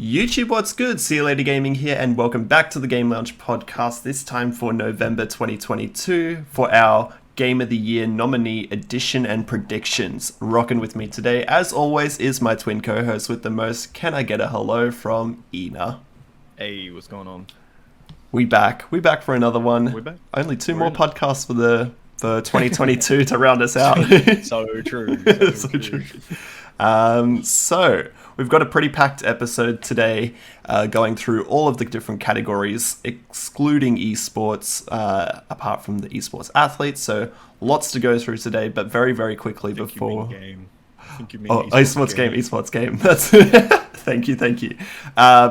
YouTube, what's good? XhiaGaming here, and welcome back to the Game Lounge Podcast, this time for November 2022, for our Game of the Year nominee edition and predictions. Rocking with me today, as always, is my twin co-host with the most. Can I get a hello from Eeenaa? Hey, what's going on? We back for another one. We're back. Only two more podcasts for 2022 to round us out. So true. So true. So we've got a pretty packed episode today, going through all of the different categories, excluding esports, apart from the esports athletes. So lots to go through today, but very, very quickly before. Esports game. That's thank you.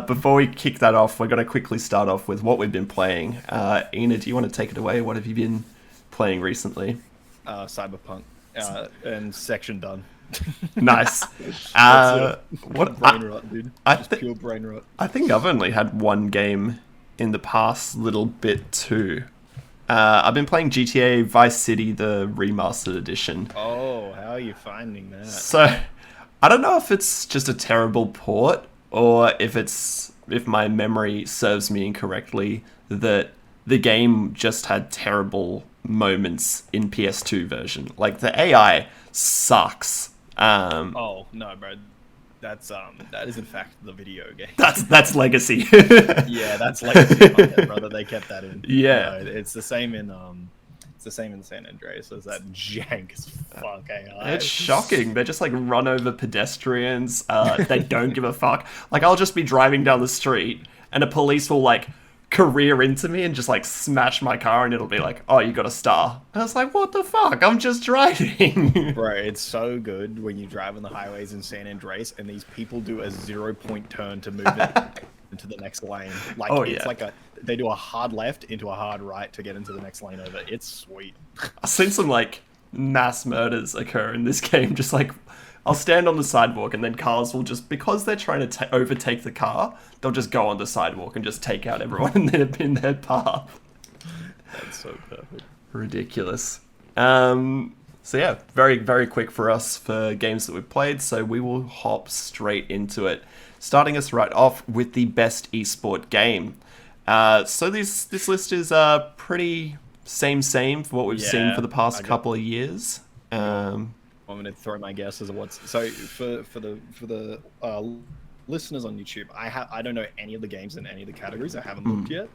Before we kick that off, we're going to quickly start off with what we've been playing. Eeenaa, do you want to take it away? What have you been playing recently? Cyberpunk and Section done. Nice. What brain rot, dude? Pure brain rot. I think I've only had one game in the past little bit too. I've been playing GTA Vice City, the remastered edition. Oh, how are you finding that? So, I don't know if it's just a terrible port or if my memory serves me incorrectly that the game just had terrible moments in PS2 version. Like, the AI sucks. Oh no, bro. That is in fact the video game. That's legacy. Yeah, that's legacy content, brother. They kept that in. Yeah, it's the same in San Andreas. So it's that jank as fuck AI. It's shocking. They just like run over pedestrians. They don't give a fuck. Like, I'll just be driving down the street and a police will like career into me and just like smash my car, and it'll be like, oh, you got a star. And I was like, what the fuck? I'm just driving. Bro, it's so good when you drive on the highways in San Andreas and these people do a 0-point turn to move it into the next lane. Like, it's like they do a hard left into a hard right to get into the next lane over. It's sweet. I've seen some like mass murders occur in this game. Just like, I'll stand on the sidewalk and then cars will just, because they're trying to overtake the car, they'll just go on the sidewalk and just take out everyone in their path. That's so perfect. Ridiculous. So yeah, very, very quick for us for games that we've played, so we will hop straight into it. Starting us right off with the best esport game. So this list is pretty same for what we've seen for the past couple of years. I'm going to throw my guess as a what's so for the listeners on YouTube. I don't know any of the games in any of the categories. I haven't looked yet.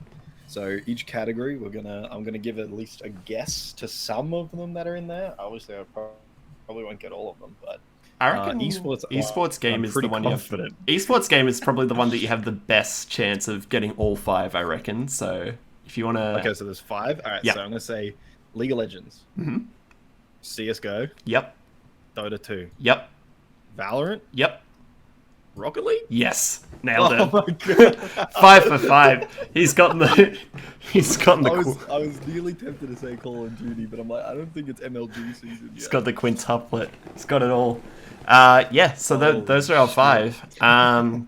So each category I'm gonna give at least a guess to some of them that are in there. Obviously, I probably won't get all of them, but I reckon esports game is the one confident. Esports game is probably the one that you have the best chance of getting all five, I reckon. So if you want to, okay, so there's five. All right, so I'm gonna say League of Legends, CS:GO. Yep. Dota 2. Yep. Valorant. Yep. Rocket League. Yes, nailed it. Oh my god. 5 for 5. He's gotten the. I was nearly tempted to say Call of Duty, but I'm like, I don't think it's MLG season yet. He's got the quintuplet. He's got it all. So those are our 5. I'm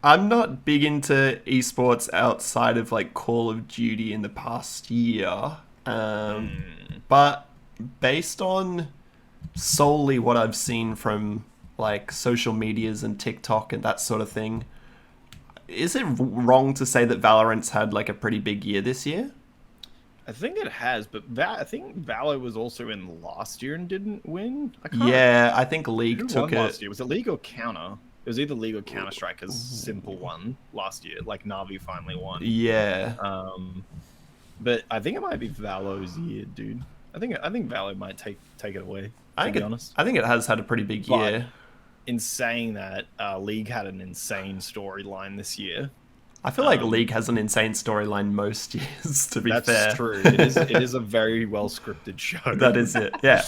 not big into esports outside of like Call of Duty in the past year. But based on solely what I've seen from like social medias and TikTok and that sort of thing, is it wrong to say that Valorant's had like a pretty big year this year? I think it has, but I think Valor was also in last year and didn't win. I think League took it last year. Was it League or Counter? It was either League or Counter Strikers. Simple one last year. Like Na'Vi finally won. Yeah. But I think it might be Valor's year, dude. I think Valor might take it away. To be honest, I think it has had a pretty big year. In saying that, League had an insane storyline this year. I feel like League has an insane storyline most years. To be fair, that's true. It is a very well scripted show. That is it. Yeah,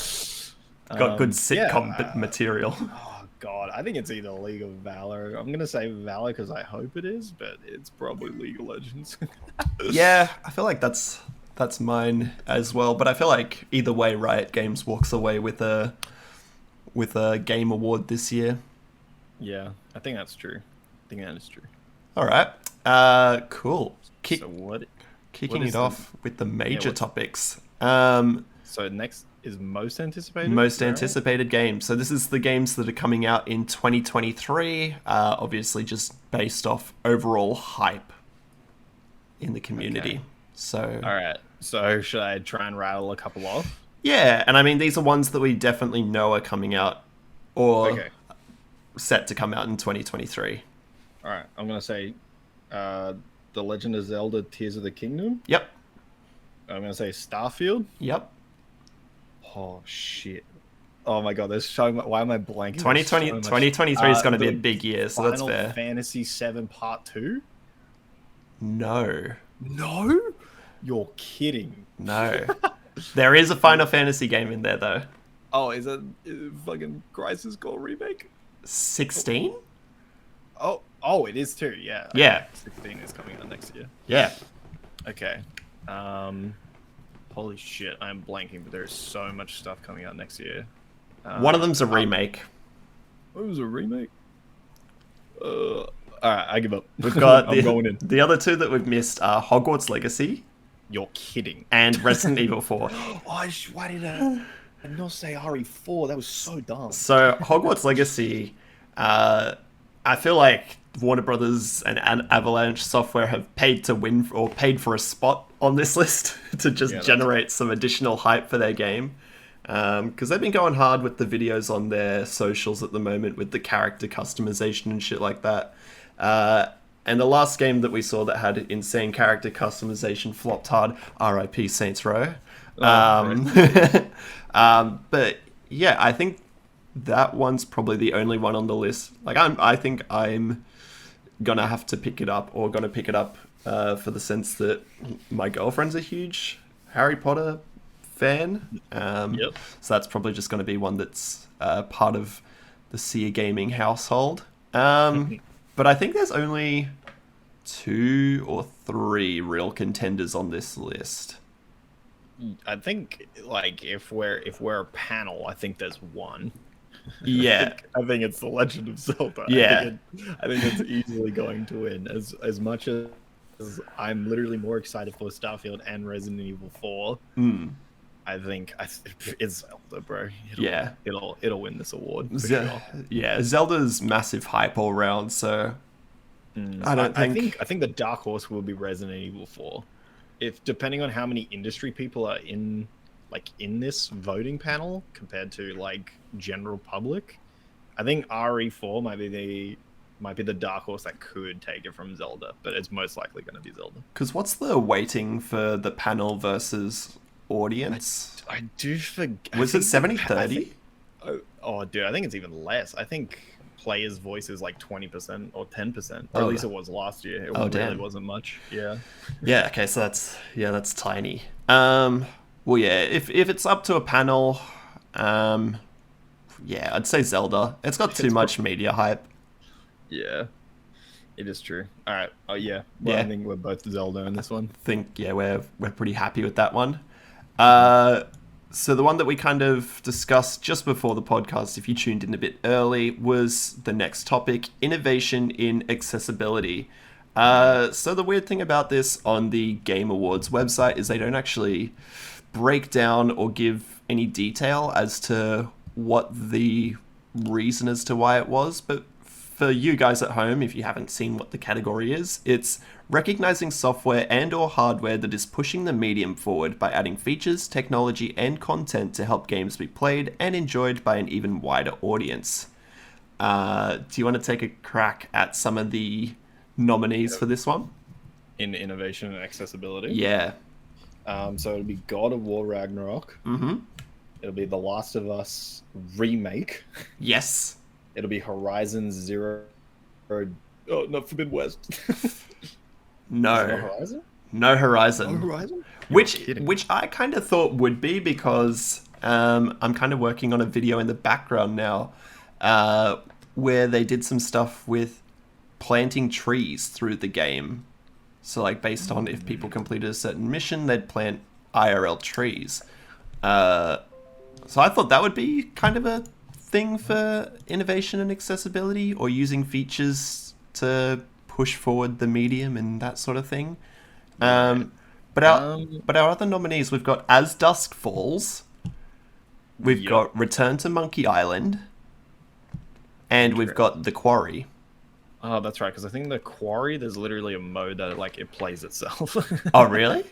got good sitcom material. Oh god, I think it's either League or Valor. I'm gonna say Valor because I hope it is, but it's probably League of Legends. Yeah, I feel like that's mine as well. But I feel like either way, Riot Games walks away with a game award this year. Yeah, I think that's true. I think that is true. All right. Cool. Kicking it off with the major topics. So next is most anticipated. Most Right? anticipated game. So this is the games that are coming out in 2023. Obviously, just based off overall hype in the community. Okay. So All right. So should I try and rattle a couple off? yeah, and I mean these are ones that we definitely know are coming out or Okay. set to come out in 2023. All right. I'm gonna say, The Legend of Zelda: Tears of the Kingdom. Yep. I'm gonna say Starfield. Yep. Oh shit. Oh my god, there's so much. Why am I blanking? 2020, There's so much. 2023 is going to be The a big year, so that's Final fair. Fantasy VII Part 2? No. No? You're kidding. No. There is a Final Fantasy game in there, though. Oh, is it fucking Crisis Core remake? 16? Oh, it is too. Yeah. Yeah. 16 is coming out next year. Yeah. Okay. Holy shit, I'm blanking, but there's so much stuff coming out next year. One of them's a remake. It was a remake. All right, I give up. We've got I'm going in. the other two that we've missed are Hogwarts Legacy You're kidding. and Resident Evil 4. Why did I not say RE4? That was so dumb. So Hogwarts Legacy, I feel like Warner Brothers and Avalanche Software have paid to win or paid for a spot on this list to just Yeah, that's generate some additional hype for their game. Because they've been going hard with the videos on their socials at the moment with the character customization and shit like that. And the last game that we saw that had insane character customization flopped hard. R.I.P. Saints Row. But yeah, I think that one's probably the only one on the list. Like I think I'm gonna have to pick it up, or gonna pick it up for the sense that my girlfriend's a huge Harry Potter fan. Yep. So that's probably just going to be one that's part of the XhiaGaming household. But I think there's only 2 or 3 real contenders on this list. I think like if we're a panel, I think there's one. Yeah. I think it's The Legend of Zelda. Yeah. I think it's easily going to win. As much as I'm literally more excited for Starfield and Resident Evil 4. I think it's Zelda, bro. It'll win this award. For sure. Yeah, Zelda's massive hype all around, so I think the dark horse will be Resident Evil 4. If depending on how many industry people are in this voting panel compared to like general public, I think RE4 might be the dark horse that could take it from Zelda, but it's most likely going to be Zelda. Because what's the weighting for the panel versus audience? I do forget. Was it 70-30? Oh, dude, I think it's even less. I think players' voice is like 20% or 10%, or at least it was last year. It really damn. wasn't much. Yeah. Yeah. Okay. So that's tiny. Well, yeah. If it's up to a panel, yeah, I'd say Zelda. It's got too much media hype. Yeah. It is true. All right. Oh yeah. Well, Yeah. I think we're both Zelda in this one. We're pretty happy with that one. So the one that we kind of discussed just before the podcast, if you tuned in a bit early, was the next topic: innovation in accessibility. So the weird thing about this on the Game Awards website is they don't actually break down or give any detail as to what the reason as to why it was, but for you guys at home, if you haven't seen what the category is, it's recognizing software and or hardware that is pushing the medium forward by adding features, technology, and content to help games be played and enjoyed by an even wider audience. Do you want to take a crack at some of the nominees for this one? In innovation and accessibility. Yeah. So it'll be God of War Ragnarok. Mm-hmm. It'll be The Last of Us remake. Yes. It'll be Horizon Zero. Oh, not Forbidden West. No. Horizon? No Horizon. No Horizon? Which I kind of thought would be, because I'm kind of working on a video in the background now where they did some stuff with planting trees through the game. So like based on if people completed a certain mission, they'd plant IRL trees. So I thought that would be kind of a thing for innovation and accessibility, or using features to push forward the medium and that sort of thing. But our other nominees, we've got As Dusk Falls, We've Yep. got Return to Monkey Island, and we've got The Quarry. Oh, that's right. Because I think the Quarry, there's literally a mode that like it plays itself. Oh, really?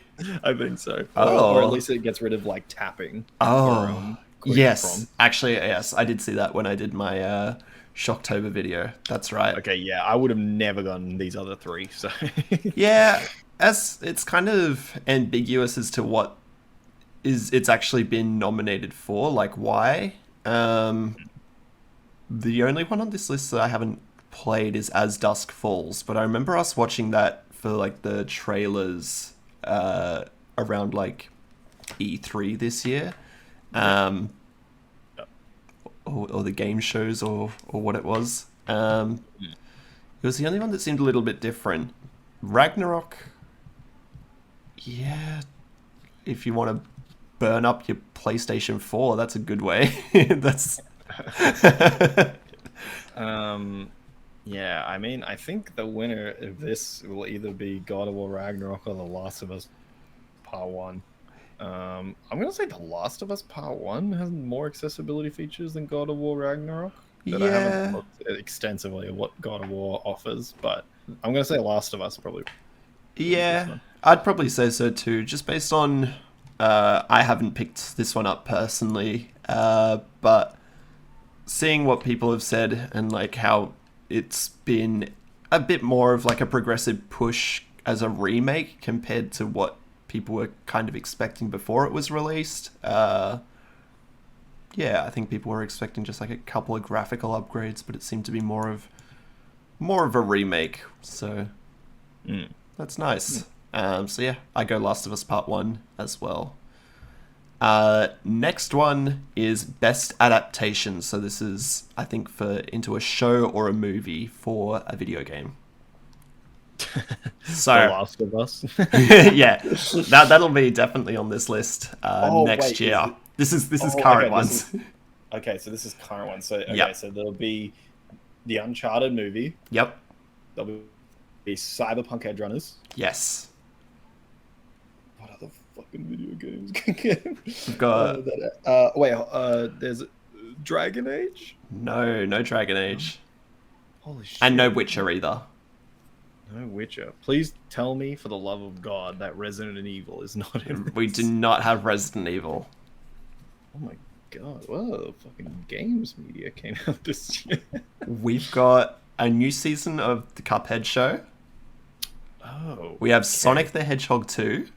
I think so. Oh. Or at least it gets rid of like tapping. Oh, quick yes. prompt. Actually, yes, I did see that when I did my Shocktober video. That's right. Okay, yeah, I would have never gotten these other three. So Yeah, as it's kind of ambiguous as to what it's actually been nominated for, like why. The only one on this list that I haven't played is As Dusk Falls, but I remember us watching that for like the trailers around like E3 this year. Or the game shows or what it was. It was the only one that seemed a little bit different. Ragnarok, yeah, if you want to burn up your PlayStation 4, that's a good way. That's yeah, I mean, I think the winner of this will either be God of War Ragnarok or The Last of Us Part 1. I'm gonna say The Last of Us Part 1 has more accessibility features than God of War Ragnarok. But I haven't looked extensively at what God of War offers, but I'm gonna say Last of Us probably. Yeah, I'd probably say so too, just based on I haven't picked this one up personally, but seeing what people have said and like how it's been a bit more of like a progressive push as a remake compared to what people were kind of expecting before it was released. Yeah, I think people were expecting just like a couple of graphical upgrades, but it seemed to be more of a remake. So that's nice. So yeah, I go Last of Us Part 1 as well. Next one is Best Adaptation. So this is, I think, for into a show or a movie for a video game. So The Last of Us. yeah, that'll be definitely on this list next wait, year. This is current okay, ones. Okay, so this is current one. So Yep. so there'll be the Uncharted movie. Yep. There'll be Cyberpunk Edgerunners. Yes. What other fucking video games? We've got there's Dragon Age. no Dragon Age, Holy shit! and no Witcher either. No Witcher. Please tell me, for the love of God, that Resident Evil is not in this. We do not have Resident Evil. Oh my God! Whoa! Fucking games media came out this year. We've got a new season of the Cuphead show. Oh. We have Sonic the Hedgehog 2.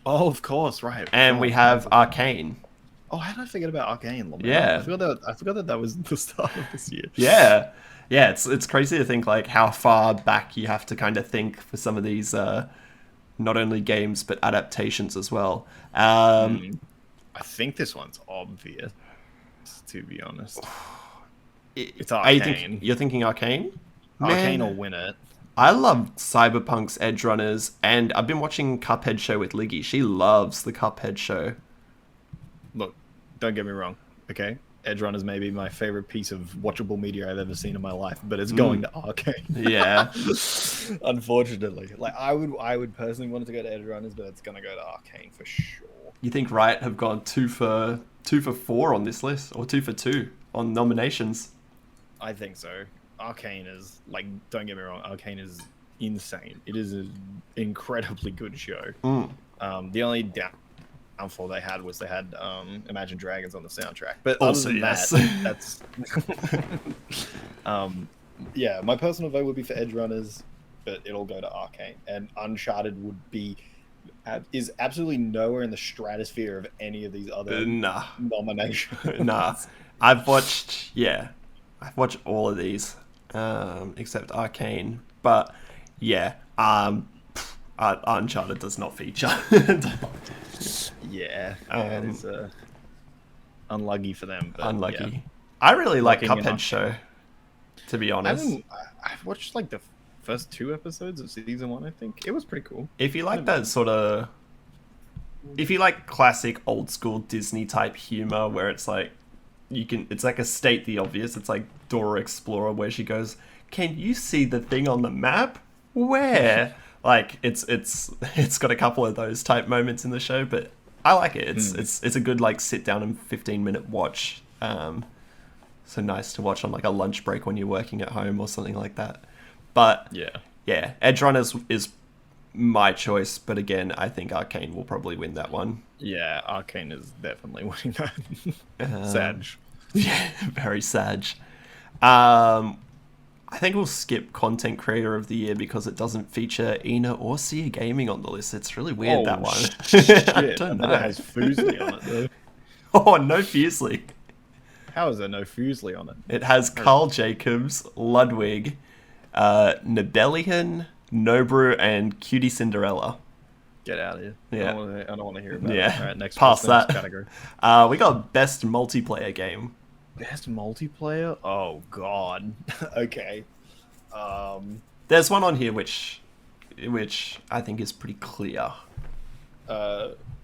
Oh, of course, right. And we have Arcane. Oh, how did I forget about Arcane? Yeah. I forgot that was the start of this year. Yeah. Yeah, it's crazy to think like how far back you have to kind of think for some of these not only games but adaptations as well. I think this one's obvious, to be honest. It's Arcane. You're thinking Arcane? Arcane will win it. I love Cyberpunk's Edgerunners, and I've been watching Cuphead show with Liggy. She loves the Cuphead show. Look, don't get me wrong, okay? Edgerunners may be my favorite piece of watchable media I've ever seen in my life, but it's going to Arcane. Yeah. Unfortunately. Like, I would personally want it to go to Edgerunners, but it's going to go to Arcane for sure. You think Riot have gone 2 for 4 on this list, or 2 for 2 on nominations? I think so. Arcane is, like, don't get me wrong, Arcane is insane. It is an incredibly good show. The only downfall they had was they had Imagine Dragons on the soundtrack. But also, other than yes. that's... yeah, my personal vote would be for Edgerunners, but it'll go to Arcane. And Uncharted is absolutely nowhere in the stratosphere of any of these other nominations. Nah. I've watched all of these, except Arcane. But yeah, Uncharted does not feature. Yeah, it's unlucky for them. But unlucky. Yeah. I really like Looking Cuphead show, to be honest. I've watched like the first 2 episodes of season 1. I think it was pretty cool. If you like that sort of, if you like classic old school Disney type humor, where it's like it's like a state the obvious. It's like Dora Explorer, where she goes, "Can you see the thing on the map? Where?" Like it's got a couple of those type moments in the show, but I like it. It's a good like sit down and 15-minute watch. So nice to watch on like a lunch break when you're working at home or something like that. But yeah, Edge Runners is my choice, but again, I think Arcane will probably win that one. Yeah, Arcane is definitely winning that. Sag. Yeah, very Sag. I think we'll skip Content Creator of the Year because it doesn't feature Eeenaa or XhiaGaming on the list. It's really weird, that one. Shit. I don't know. It has Fusely on it, though. Oh, no Fusely. How is there no Fusely on it? It has Carl Jacobs, Ludwig, Nebelian, Nobru, and Cutie Cinderella. Get out of here. Yeah. I don't want to hear about it. Yeah. All right, next Past that. category. We got Best Multiplayer Game. Best multiplayer? Oh, God. Okay. There's one on here which I think is pretty clear.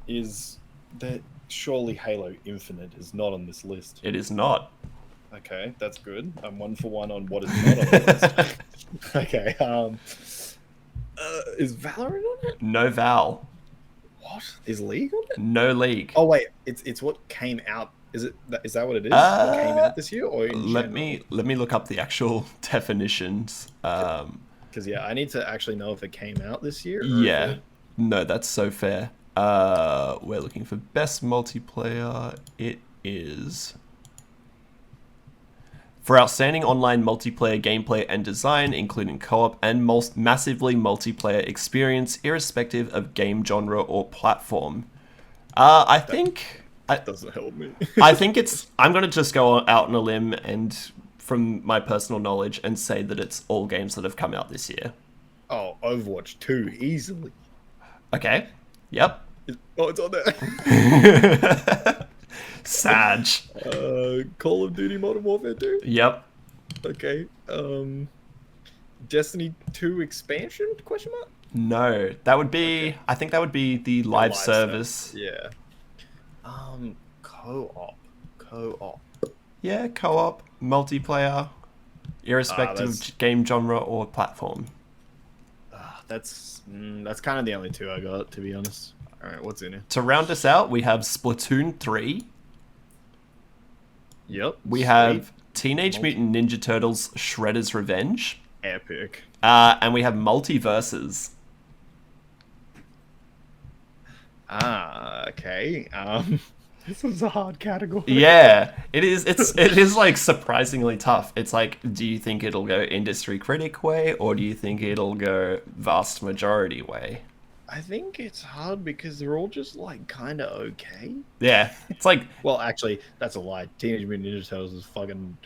Is that surely Halo Infinite is not on this list? It is not. Okay, that's good. I'm 1 for 1 on what is not on the list. Okay. Is Valorant on it? No Val. What is League on it? No League. Oh wait, it's what came out. Is that what it is? What came out this year, or in let me look up the actual definitions. Because I need to actually know if it came out this year. Yeah, no, that's so fair. We're looking for best multiplayer. It is for outstanding online multiplayer gameplay and design, including co-op and most massively multiplayer experience, irrespective of game genre or platform. I think. That doesn't help me. I think I'm going to just go out on a limb and, from my personal knowledge, and say that it's all games that have come out this year. Oh, Overwatch 2, easily. Okay. Yep. It's on there. Sag. Call of Duty Modern Warfare 2? Yep. Okay. Destiny 2 expansion? Question mark? No. That would be... Okay. I think that would be the live service. Yeah. Co-op. Yeah, co-op, multiplayer, irrespective of game genre or platform. That's kind of the only two I got, to be honest. All right, what's in it? To round us out, we have Splatoon 3. Yep. We have Teenage Mutant Ninja Turtles Shredder's Revenge. Epic. And we have Multiverses. Okay. This was a hard category. Yeah, it is. It is like surprisingly tough. It's like, do you think it'll go industry critic way, or do you think it'll go vast majority way? I think it's hard because they're all just like kind of okay. Yeah, it's like. Well, actually, that's a lie. Teenage Mutant Ninja Turtles is fucking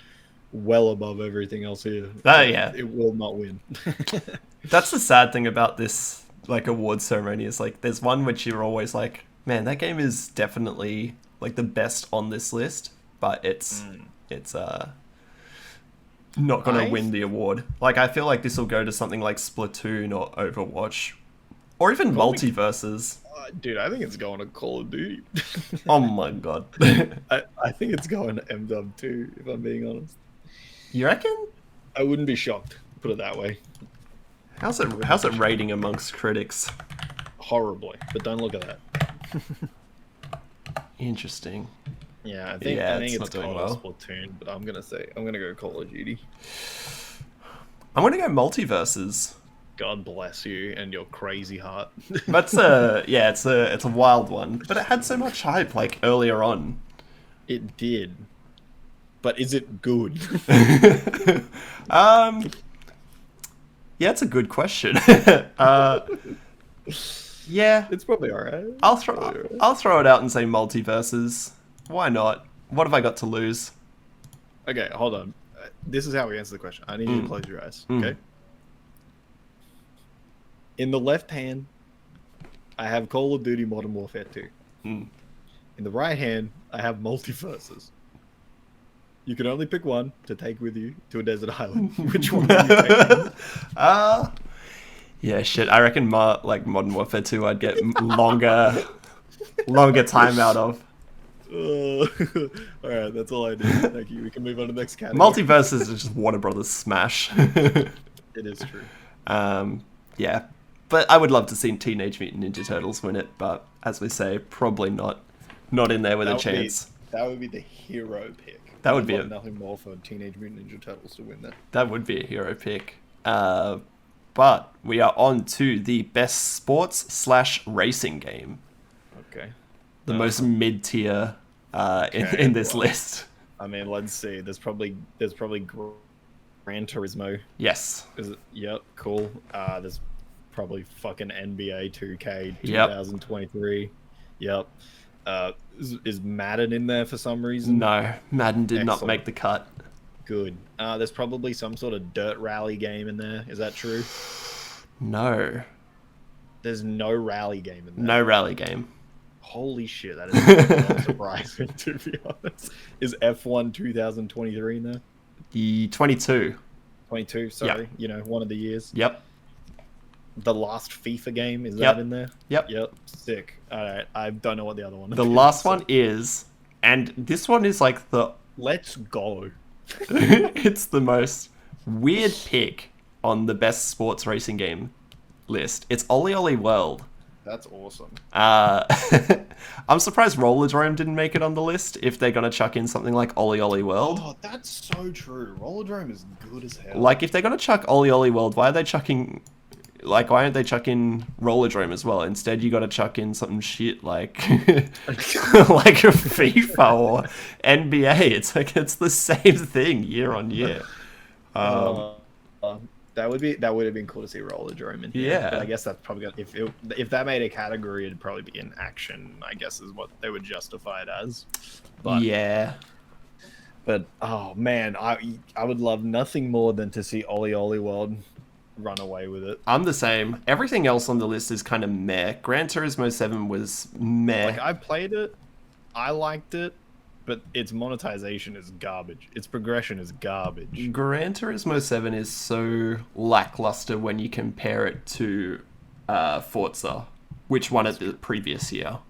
well above everything else here. Yeah, it will not win. That's the sad thing about this like award ceremony is like there's one which you're always like, man, that game is definitely like the best on this list, but it's not gonna win the award. Like I feel like this will go to something like Splatoon or Overwatch, or even Multiverses. Dude, I think it's going to Call of Duty. Oh my god. I think it's going to MW too, if I'm being honest. You reckon? I wouldn't be shocked. Put it that way. How's it rating amongst critics? Horribly, but don't look at that. Interesting. Yeah, I think it's doing well. Splatoon, but I'm gonna go Call of Duty. I'm gonna go Multiverses. God bless you and your crazy heart. That's it's a wild one, but it had so much hype like earlier on. It did, but is it good? Yeah, it's a good question. Yeah, it's probably alright. I'll throw it out and say Multiverses. Why not? What have I got to lose? Okay, hold on. This is how we answer the question. I need you to close your eyes. Okay. In the left hand, I have Call of Duty Modern Warfare 2. In the right hand, I have Multiverses. You can only pick one to take with you to a desert island. Which one are you taking? Yeah, shit. I reckon Modern Warfare 2 I'd get longer time out of. Alright, that's all I need. Thank you. We can move on to the next category. Multiverses is just Warner Brothers smash. It is true. Yeah. But I would love to see Teenage Mutant Ninja Turtles win it, but as we say, probably not in there with a chance. That would be the hero pick. That would be nothing more for Teenage Mutant Ninja Turtles to win that. That would be a hero pick. But we are on to the best sports/racing game. Okay. The most mid-tier in this list. I mean, let's see. There's probably Gran Turismo. Yes. Is it? Yep. Cool. There's probably fucking NBA 2K 2023. Yep. Is Madden in there for some reason? No, Madden did not make the cut. Good. There's probably some sort of dirt rally game in there. Is that true? No. There's no rally game in there. No rally game. Holy shit, that is not surprising, to be honest. Is F1 2023 in there? The 22. 22, sorry. Yep. You know, one of the years. Yep. The last FIFA game, is that in there? Yep. Yep. Sick. Alright, I don't know what the other one is. The last one is, and this one is like the... Let's go. It's the most weird pick on the best sports racing game list. It's Ollie Ollie World. That's awesome. I'm surprised Rollerdrome didn't make it on the list if they're going to chuck in something like Ollie Ollie World. Oh, that's so true. Rollerdrome is good as hell. Like, if they're going to chuck Ollie Ollie World, why aren't they chucking Rollerdrome as well? Instead, you got to chuck in something shit like like a FIFA or NBA. It's like it's the same thing year on year. That would have been cool to see Rollerdrome in here. Yeah. But I guess that's probably if that made a category, it'd probably be in action. I guess is what they would justify it as. But, yeah. But oh man, I would love nothing more than to see Ollie Ollie World run away with it. I'm the same. Everything else on the list is kind of meh. Gran Turismo 7 was meh. Like, I played it, I liked it, but its monetization is garbage. Its progression is garbage. Gran Turismo 7 is so lackluster when you compare it to Forza, which won it the previous year.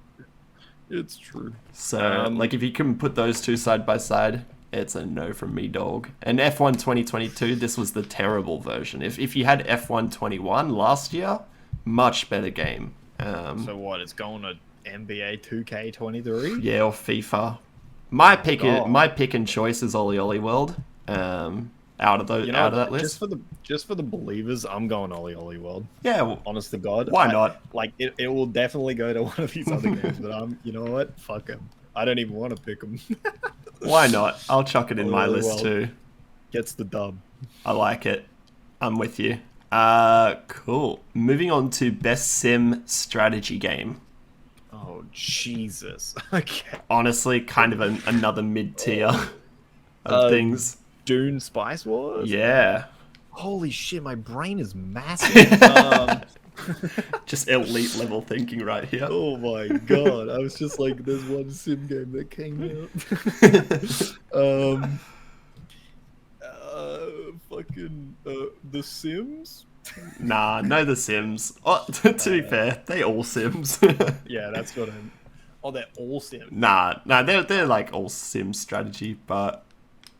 It's true. So, like, if you can put those two side by side, it's a no from me, dog. And F1 2022, this was the terrible version. If you had F1 21 last year, much better game. So what? It's going to NBA 2K23? Yeah, or FIFA. My pick and choice is Ollie Ollie World. Out of that list. Just for the believers, I'm going Ollie Ollie World. Yeah, well, honest to God. Why not? Like it will definitely go to one of these other games, but you know what? Fuck him. I don't even want to pick him. Why not? I'll chuck it in my list too. Gets the dub. I like it. I'm with you. Cool. Moving on to best sim strategy game. Oh, Jesus. Okay. Honestly, kind of another mid-tier of things. Dune Spice Wars? Yeah. Holy shit, my brain is massive. Just elite level thinking right here. Oh my god. I was just like, there's one sim game that came out. The Sims? Nah, no The Sims. Oh, to be fair, they all Sims. Yeah, that's what I'm... Oh, they're all Sims. Nah, they're like all Sim strategy, but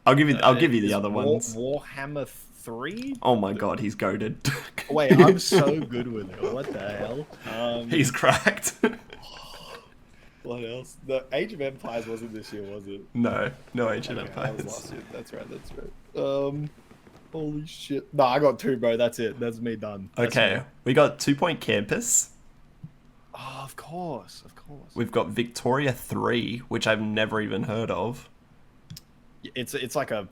I'll give you the other ones. Warhammer 3? Oh my god, he's goated. Wait, I'm so good with it. What the hell? He's cracked. What else? The Age of Empires wasn't this year, was it? No Age of Empires. That was last year. That's right. Holy shit. No, I got 2, bro. That's it. That's me done. Okay, we got 2 Point Campus. Oh, of course. We've got Victoria 3, which I've never even heard of. It's like a...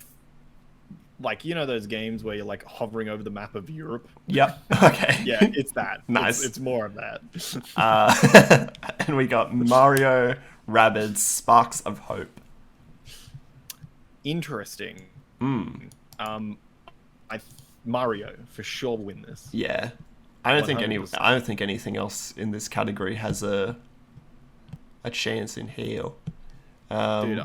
Like, you know those games where you're like hovering over the map of Europe? Yep. Okay. Yeah, it's that. Nice. It's more of that. And we got Mario Rabbids Sparks of Hope. Interesting. Mario for sure will win this. Yeah. I don't 100%. think anything else in this category has a chance in here. Dude,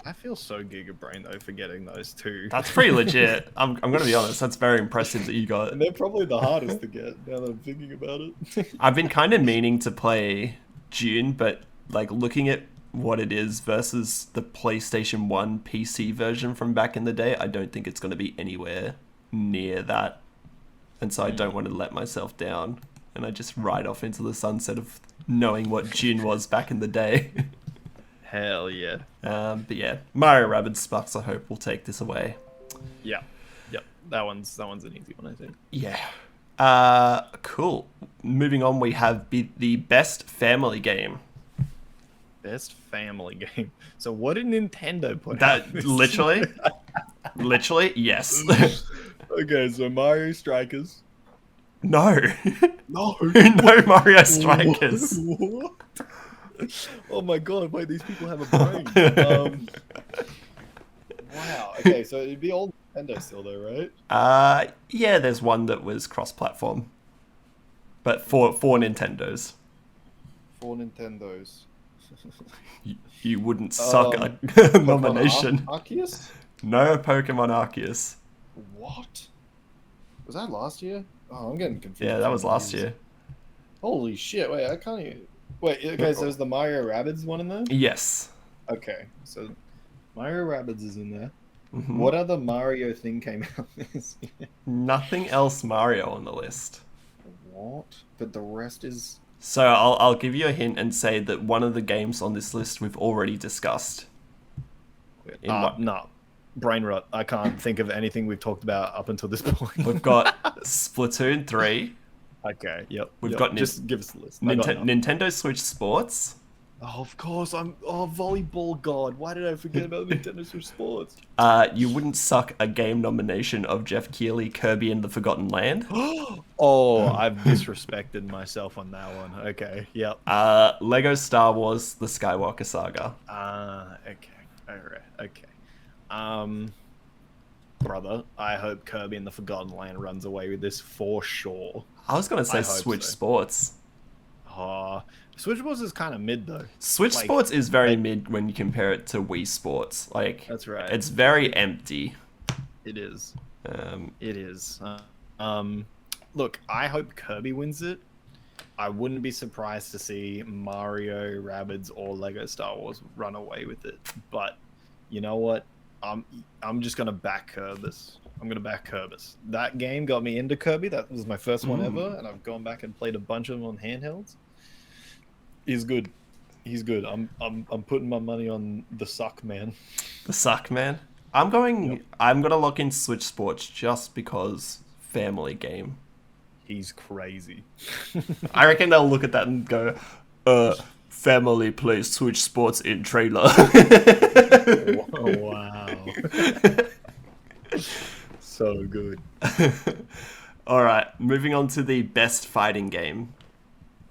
I feel so Giga Brain though for getting those 2. That's pretty legit. I'm gonna be honest. That's very impressive that you got. And they're probably the hardest to get now that I'm thinking about it. I've been kind of meaning to play Dune, but like looking at what it is versus the PlayStation 1 PC version from back in the day, I don't think it's going to be anywhere near that. And so I don't want to let myself down. and I just ride off into the sunset of knowing what June was back in the day. Hell yeah. But yeah, Mario Rabbids Sparks of Hope will take this away. Yeah. Yep. That one's an easy one, I think. Yeah. Cool. Moving on, we have the best family game. Best family game. So what did Nintendo put That out? literally, yes. Okay, so Mario Strikers. No. No. No Mario Strikers. What? Oh my god, wait, these people have a brain. Wow. Okay, so it'd be old Nintendo still though, right? Yeah, there's one that was cross-platform. But for Nintendos. 4 Nintendos. You wouldn't suck a nomination. Arceus? No Pokemon Arceus. What? Was that last year? Oh, I'm getting confused. Yeah, that was last year. Holy shit, wait, I can't even... Wait, okay, so is the Mario Rabbids one in there? Yes. Okay, so Mario Rabbids is in there. Mm-hmm. What other Mario thing came out this year? Nothing else Mario on the list. What? But the rest is... So I'll give you a hint and say that one of the games on this list we've already discussed. No. Brain rot. I can't think of anything we've talked about up until this point. We've got Splatoon 3. Okay, yep. We've got Just give us the list. Nintendo Switch Sports. Oh, of course. Volleyball god. Why did I forget about Nintendo Switch Sports? You wouldn't suck a game nomination of Jeff Keighley, Kirby and the Forgotten Land. Oh, I've disrespected myself on that one. Okay, yep. Lego Star Wars: The Skywalker Saga. Okay. Alright, okay. Brother, I hope Kirby and the Forgotten Land runs away with this for sure. I was gonna say Switch Sports. Switch Sports is kind of mid though. Switch Sports is very mid when you compare it to Wii Sports. Like, that's right. It's very empty. It is. It is. Look, I hope Kirby wins it. I wouldn't be surprised to see Mario, Rabbids, or Lego Star Wars run away with it. But you know what? I'm just gonna back Kirby's. I'm gonna back Kirby's. That game got me into Kirby. That was my first one ever, and I've gone back and played a bunch of them on handhelds. He's good. He's good. I'm putting my money on the Suck Man. The Suck Man. I'm gonna lock in Switch Sports just because family game. He's crazy. I reckon they'll look at that and go, family plays Switch Sports in trailer. Wow. So good. Alright, moving on to the best fighting game.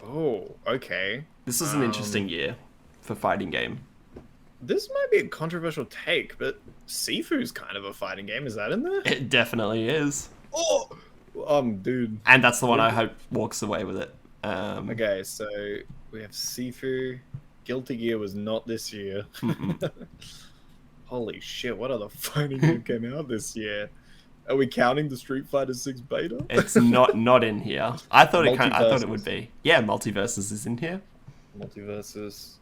Oh, okay. This was an interesting year for fighting game. This might be a controversial take, but Sifu's kind of a fighting game. Is that in there? It definitely is. Oh! Dude. And that's the one I hope walks away with it. Okay, so we have Sifu. Guilty Gear was not this year. Holy shit, what other fighting game came out this year? Are we counting the Street Fighter 6 beta? It's not in here. I thought it would be. Yeah, Multiverses is in here. Multiverses.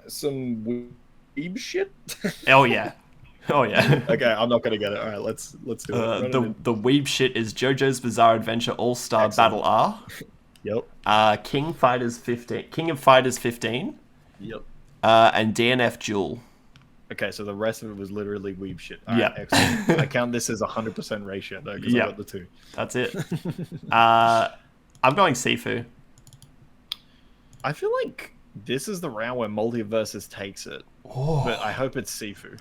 Some weeb shit? Oh yeah. Oh yeah. Okay, I'm not gonna get it. All right, let's do it. The weeb shit is JoJo's Bizarre Adventure All Star Battle R. Yep. King of Fighters 15. Yep. And DNF Duel. Okay, so the rest of it was literally weeb shit. All yeah. Right, excellent. I count this as 100% ratio though, because I got the 2. That's it. I'm going Sifu. I feel like this is the round where Multiverses takes it. Oh. But I hope it's Sifu.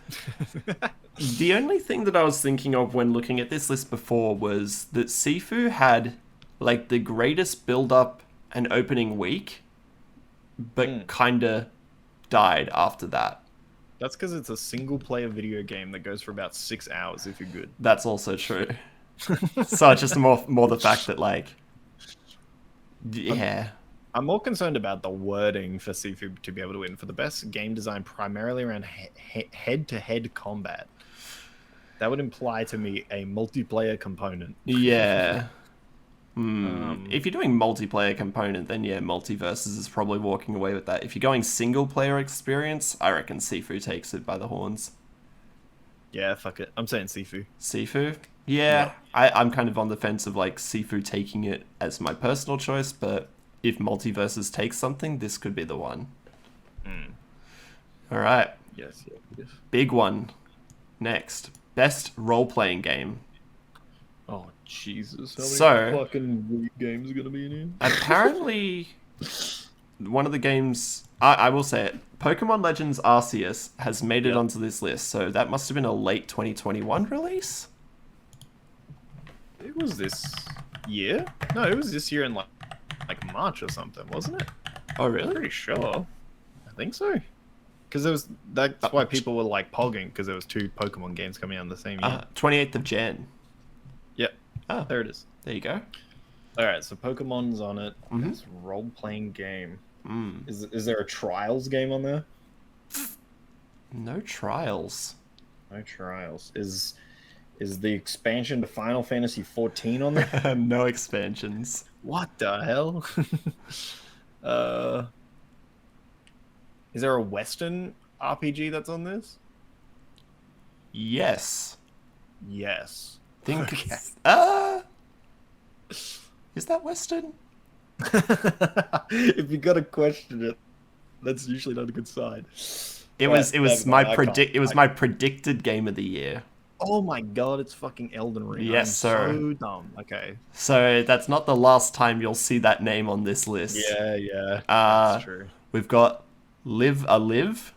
The only thing that I was thinking of when looking at this list before was that Sifu had like the greatest build-up and opening week, but kinda died after that. That's because it's a single-player video game that goes for about 6 hours if you're good. That's also true. So it's just more the fact that like, yeah. I'm more concerned about the wording for Sifu to be able to win for the best game design, primarily around head-to-head combat. That would imply to me a multiplayer component. Yeah. If you're doing multiplayer component, then yeah, Multiverses is probably walking away with that. If you're going single player experience, I reckon Sifu takes it by the horns. Yeah, fuck it. I'm saying Sifu. Sifu? Yeah, I'm kind of on the fence of like Sifu taking it as my personal choice, but if Multiverses takes something, this could be the one. All right. Yes. Big one. Next. Best role-playing game. Oh, Jesus. How many fucking weird games are going to be in here? Apparently, one of the games... I will say it. Pokemon Legends Arceus has made it onto this list, so that must have been a late 2021 release? It was this year? No, it was this year in like March or something, wasn't it? Oh, I'm really? pretty sure. I think so. Because that's why people were like pogging, because there was 2 Pokemon games coming out in the same year. 28th of Jan. Yep. Oh, There it is. there you go. Alright, so Pokemon's on it. Mhm. It's a role-playing game. Mm. Is there a Trials game on there? No trials. No Trials. Is the expansion to Final Fantasy 14 on there? No expansions. What the hell? Is there a Western RPG that's on this? Yes. Yes. Think. Okay. Is that Western? If you gotta question it, that's usually not a good sign. It was my predicted game of the year. Oh my god, it's fucking Elden Ring. Yes, I'm sir. so dumb. Okay. So that's not the last time you'll see that name on this list. Yeah. That's true. We've got Live Alive.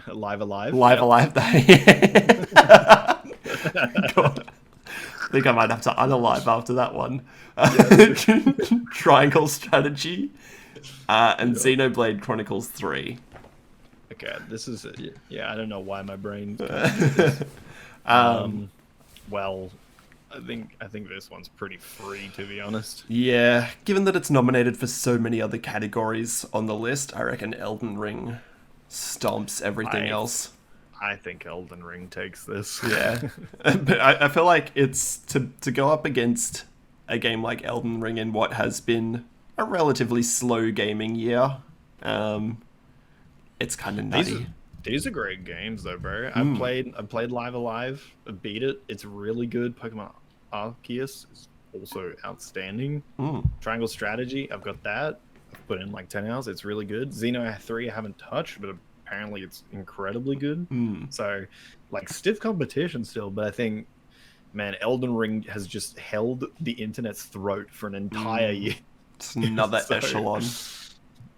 Live Alive. Live Yep. Alive. God. I think I might have to unalive after that one. Triangle Strategy. And Xenoblade Chronicles 3. Okay, this is I don't know why my brain. Well, I think this one's pretty free, to be honest. Yeah, given that it's nominated for so many other categories on the list, I reckon Elden Ring stomps everything else. I think Elden Ring takes this. Yeah, but I feel like it's to go up against a game like Elden Ring in what has been a relatively slow gaming year. It's kind of nutty. These are great games, though, bro. I played Live Alive. I beat it. It's really good. Pokemon Arceus is also outstanding. Triangle Strategy, I've got that. I've put in like 10 hours. It's really good. Xeno 3, I haven't touched, but apparently it's incredibly good. So, like, stiff competition still, but I think, man, Elden Ring has just held the internet's throat for an entire year. It's another echelon.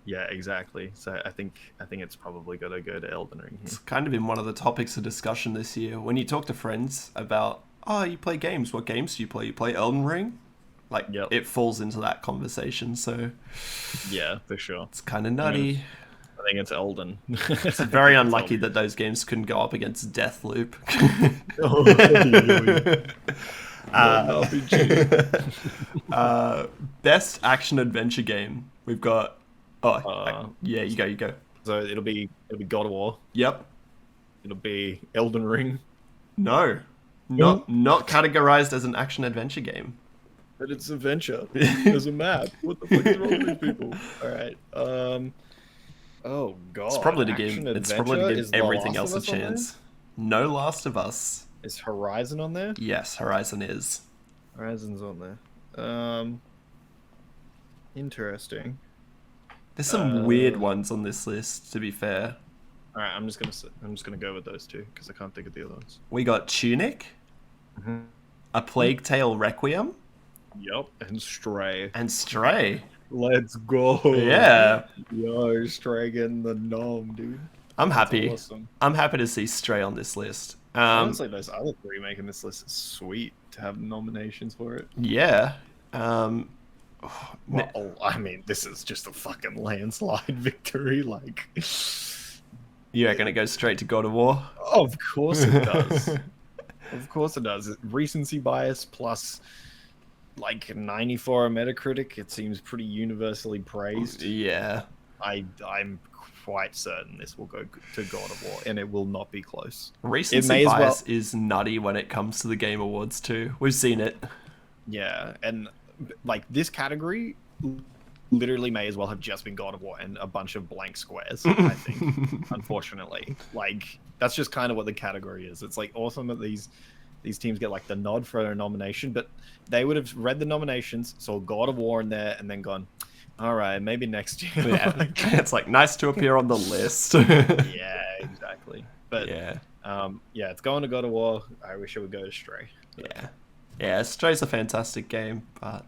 Yeah, exactly. So I think it's probably got to go to Elden Ring here. It's kind of been one of the topics of discussion this year. When you talk to friends about, oh, you play games. What games do you play? You play Elden Ring? Like, it falls into that conversation, so... Yeah, for sure. It's kind of nutty. I think it's Elden. It's very unlucky that those games couldn't go up against Deathloop. Best action-adventure game. We've got... yeah, you go. So it'll be God of War. Yep. It'll be Elden Ring. No. Not categorized as an action-adventure game. But it's adventure. There's a map. What the fuck is wrong with these people? Alright. Oh god. It's probably to give everything else a chance. No Last of Us. Is Horizon on there? Yes, Horizon is. Horizon's on there. Interesting. There's some weird ones on this list, to be fair. All right, I'm just gonna go with those two because I can't think of the other ones. We got Tunic, A Plague Tale Requiem. Yep, and Stray. Let's go. Yeah. Yo, Stray getting the nom, dude. I'm happy. That's awesome. I'm happy to see Stray on this list. Honestly, those other 3 making this list is sweet to have nominations for it. Yeah. Well, I mean, this is just a fucking landslide victory. Like, you're gonna go straight to God of War? Of course it does. Of course it does. Recency bias plus like 94 on Metacritic. It seems pretty universally praised. Yeah. I'm quite certain this will go to God of War, and it will not be close. Recency bias is nutty when it comes to the Game Awards too. We've seen it. Yeah, and like this category literally may as well have just been God of War and a bunch of blank squares, I think. Unfortunately. Like, that's just kind of what the category is. It's like awesome that these teams get like the nod for a nomination, but they would have read the nominations, saw God of War in there, and then gone, all right, maybe next year. Yeah. It's like nice to appear on the list. Yeah, exactly. But Yeah. It's going to God of War. I wish it would go to Stray. Yeah, Stray's a fantastic game, but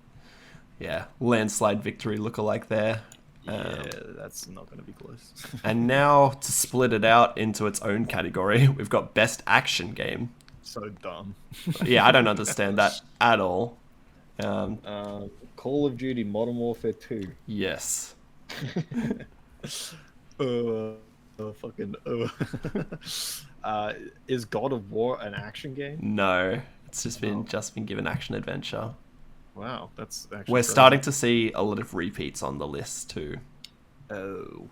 yeah, landslide victory lookalike there. Yeah, that's not going to be close. And now to split it out into its own category, we've got best action game. So dumb. Yeah, I don't understand that at all. Call of Duty Modern Warfare 2. Yes. Is God of War an action game? No, it's just been given action adventure. Wow, that's actually We're crazy. starting to see a lot of repeats on the list too. Oh.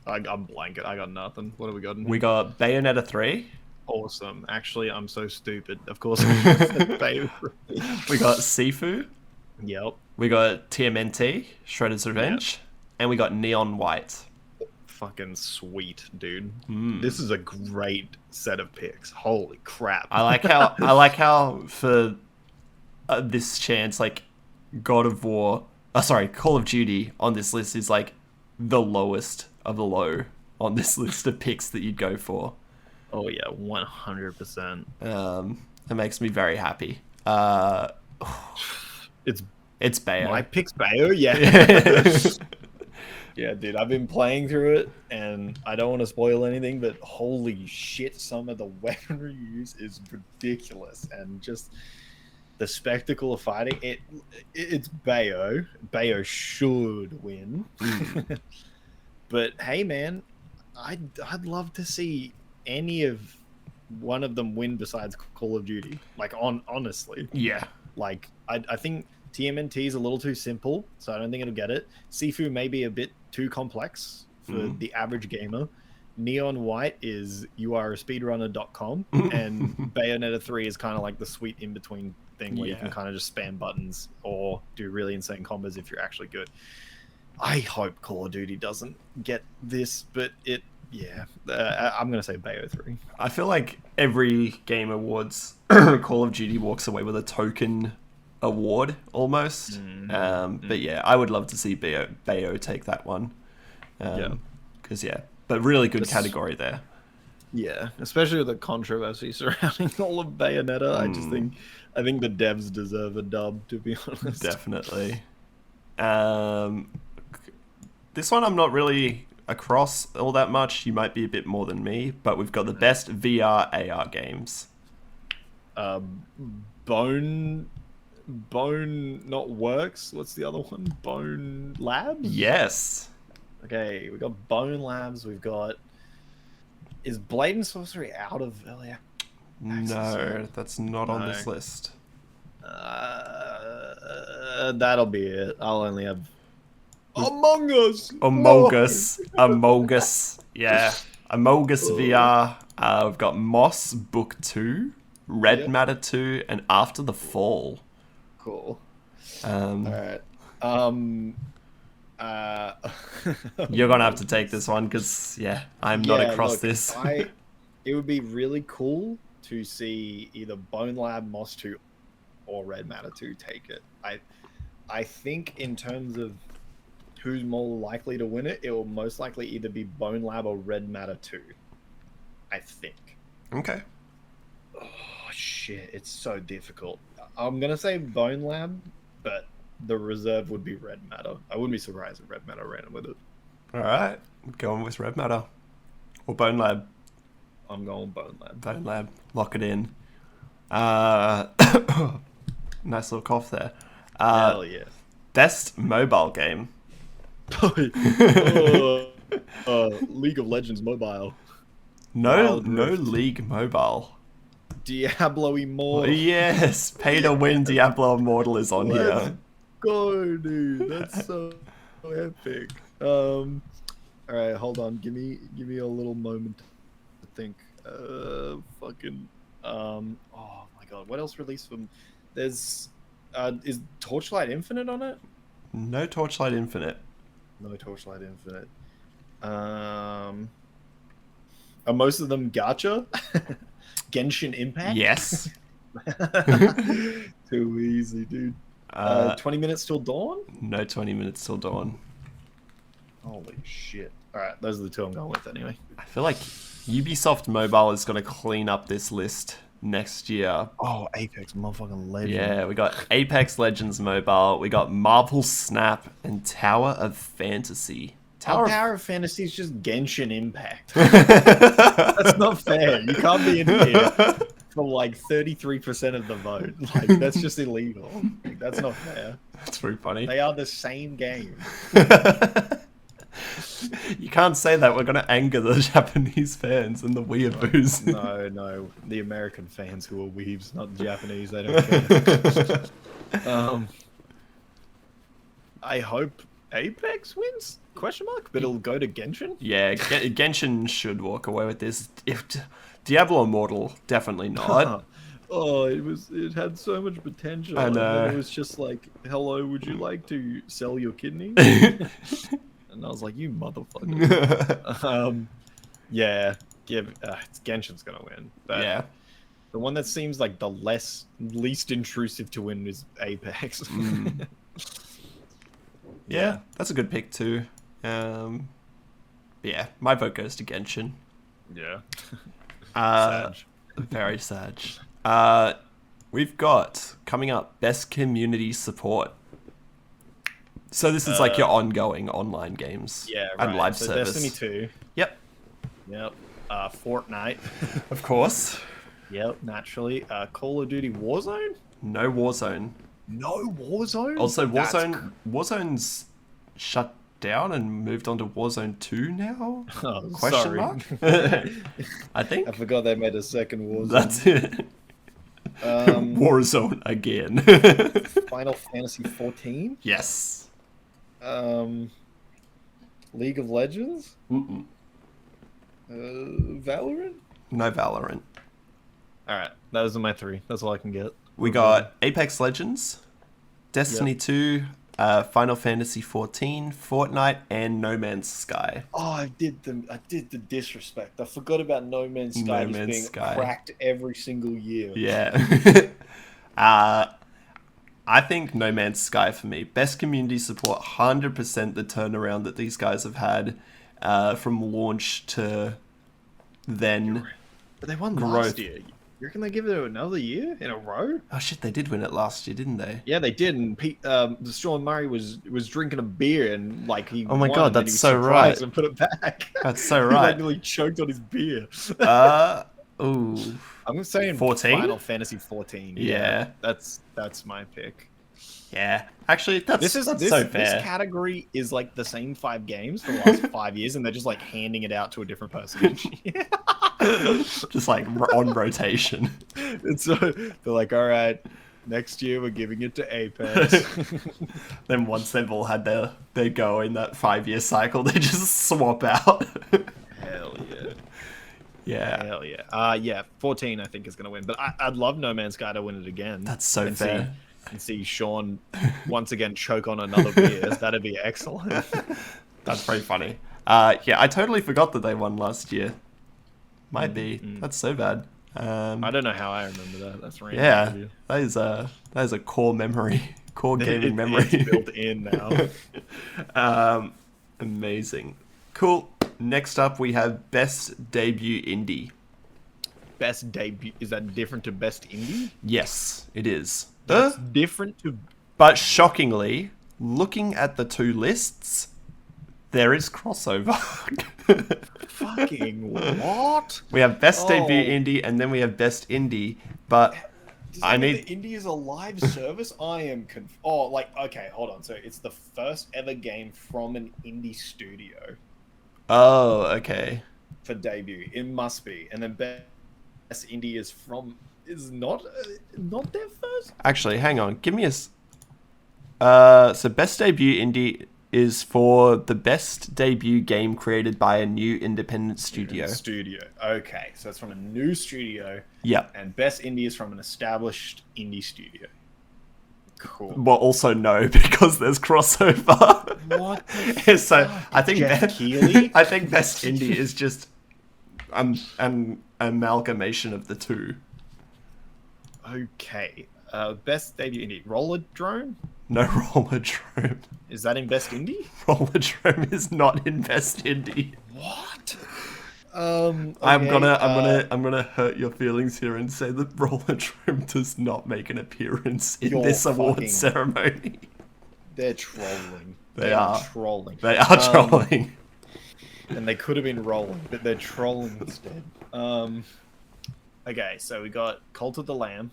I'm blanket. I got nothing. What have we got? We got Bayonetta 3. Awesome. Actually, I'm so stupid. Of course, I said Bayonetta. We got Sifu. Yep. We got TMNT, Shredder's Revenge, and we got Neon White. Fucking sweet, dude. This is a great set of picks. Holy crap! I like how for this chance, like God of War, Call of Duty on this list is like the lowest of the low on this list of picks that you'd go for. Oh yeah, 100%. It makes me very happy. It's Bayo. My pick's Bayo, yeah. Yeah, dude, I've been playing through it, and I don't want to spoil anything, but holy shit, some of the weaponry used is ridiculous, and just the spectacle of fighting. It's Bayo. Bayo should win. But hey, man, I'd love to see any of one of them win besides Call of Duty. Like, honestly. Yeah. Like, I think TMNT is a little too simple, so I don't think it'll get it. Sifu may be a bit too complex for the average gamer. Neon White is youarespeedrunner.com, and Bayonetta 3 is kind of like the sweet in-between thing where you can kind of just spam buttons or do really insane combos if you're actually good. I hope Call of Duty doesn't get this, but I'm going to say Bayo 3. I feel like every Game Awards, Call of Duty walks away with a token award almost. But yeah, I would love to see Bayo take that one. But really good category there. Yeah, especially with the controversy surrounding all of Bayonetta. I think the devs deserve a dub, to be honest. Definitely. This one I'm not really across all that much. You might be a bit more than me, but we've got the best VR AR games. Bone not works. What's the other one? Bone Labs? Yes. Okay, we got Bone Labs. We've got. Is Blade and Sorcery out of early access? No, that's not on this list. That'll be it. I'll only have Among Us. Among Us. Yeah. Among Us VR. We've got Moss Book 2, Red Matter 2, and After the Fall. Cool. All right. You're gonna have to take this one because I'm not across this. It would be really cool to see either Bone Lab, Moss 2, or Red Matter 2 take it. I think in terms of who's more likely to win it, it will most likely either be Bone Lab or Red Matter 2. I think. Okay. Oh shit, it's so difficult. I'm gonna say Bone Lab, but the reserve would be Red Matter. I wouldn't be surprised if Red Matter ran with it. All right, going with Red Matter or Bone Lab. I'm going Bone Lab. Bone Lab, lock it in. Nice little cough there. Hell yeah. Best mobile game. League of Legends Mobile. No League Mobile. Diablo Immortal. Yes, pay to win Diablo Immortal is on here. Go, dude. That's so epic. All right, hold on. Give me a little moment to think. Oh my god, what else released from? There's is Torchlight Infinite on it? No Torchlight Infinite. No Torchlight Infinite. Are most of them gacha? Genshin Impact? Yes. Too easy, dude. 20 minutes till dawn? No 20 minutes till dawn. Holy shit. Alright, those are the two I'm going with anyway. I feel like Ubisoft Mobile is going to clean up this list next year. Oh, Apex motherfucking Legends. Yeah, we got Apex Legends Mobile, we got Marvel Snap, and Tower of Fantasy. Tower of Fantasy is just Genshin Impact. That's not fair. You can't be in here for like 33% of the vote. Like, that's just illegal. Like, that's not fair. That's pretty funny. They are the same game. You can't say that. We're going to anger the Japanese fans and the weeaboos. No. The American fans who are weebs, not the Japanese. They don't care. I hope Apex wins? Question mark? But it'll go to Genshin? Yeah, Genshin should walk away with this. If Diablo Immortal, definitay not. Oh, it had so much potential. I know. And then it was just like, hello, would you like to sell your kidney? And I was like, you motherfucker. Yeah, Genshin's gonna win. But Yeah. the one that seems like the least intrusive to win is Apex. Yeah, that's a good pick too. Yeah, my vote goes to Genshin. Yeah. Sad. Very sad. We've got coming up best community support. So this is like your ongoing online games. Yeah, right. And live so service. Destiny 2. Yep. Yep. Fortnite. Of course. Yep, naturally. Call of Duty Warzone? No Warzone. No Warzone? Also, Warzone's shut down and moved on to Warzone 2 now? Oh, Question sorry. mark? I think. I forgot they made a second Warzone. That's it. Warzone again. Final Fantasy 14? Yes. League of Legends? Mm-mm. Valorant? No Valorant. Alright, those are my three. That's all I can get. We got Apex Legends, Destiny 2, Final Fantasy 14, Fortnite, and No Man's Sky. Oh, I did the disrespect. I forgot about No Man's Sky just being cracked every single year. Yeah. I think No Man's Sky for me. Best community support, 100% the turnaround that these guys have had from launch to then. But they won growth. last year. You reckon they give it another year in a row? Oh shit, they did win it last year, didn't they? Yeah, they did. And Sean Murray was drinking a beer and like he. Oh my won, god, and then he that's was so surprised right. And put it back. That's so He right. like nearly choked on his beer. Ooh. I'm saying 14? Final Fantasy 14. Yeah. That's my pick. Yeah. Actually, that's so fair. This category is like the same 5 games for the last 5 years, and they're just like handing it out to a different person. Just like on rotation. And so they're like, all right, next year we're giving it to Apex. Then once they've all had their go in that 5-year cycle, they just swap out. Hell yeah. Yeah. Hell yeah. Yeah, 14 I think is going to win. But I'd love No Man's Sky to win it again. That's so fair. And see Sean once again choke on another beer. That'd be excellent. That's pretty funny. Yeah, I totally forgot that they won last year. Might be. That's so bad. I don't know how I remember that. That's random. Yeah, that is a core memory, core gaming memory. It's built in now. Amazing. Cool. Next up, we have best debut indie. Best debut, is that different to best indie? Yes, it is. That's different to. But shockingly, looking at the two lists, there is crossover. Fucking what? We have best debut indie, and then we have best indie. But I need. The indie is a live service. I am okay, hold on. So it's the first ever game from an indie studio Oh, okay. for debut. It must be, and then best indie is not their first. Actually, hang on. Give me a. So best debut indie is for the best debut game created by a new independent studio. Okay, so it's from a new studio. Yeah. And best indie is from an established indie studio. Cool. Well, also no, because there's crossover. What? The So fuck? I think Jeff Keighley? I think best indie is just an amalgamation of the two. Okay. Best debut indie. Roller Drone? No, Rollerdrome. Is that in best indie? Rollerdrome is not in best indie. What? I'm Okay, gonna hurt your feelings here and say that Rollerdrome does not make an appearance in You're this award fucking- ceremony. They're trolling. They are trolling. They are trolling. And they could have been rolling, but they're trolling instead. Okay, so we got Cult of the Lamb.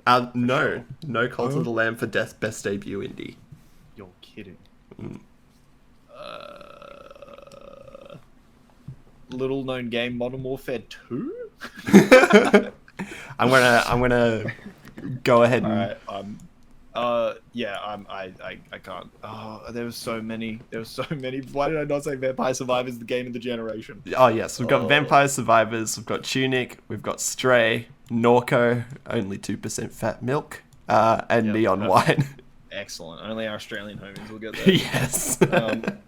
No Cult of the Lamb for best debut indie. You're kidding. Little known game, Modern Warfare 2. I'm gonna go ahead and I can't. Oh, there were so many. Why did I not say Vampire Survivors, the game of the generation? oh yes, we've got Vampire Survivors, we've got Tunic, we've got Stray, Norco, only 2% fat milk, and Yep, Neon perfect. White. Excellent. Only our Australian homies will get that. Yes.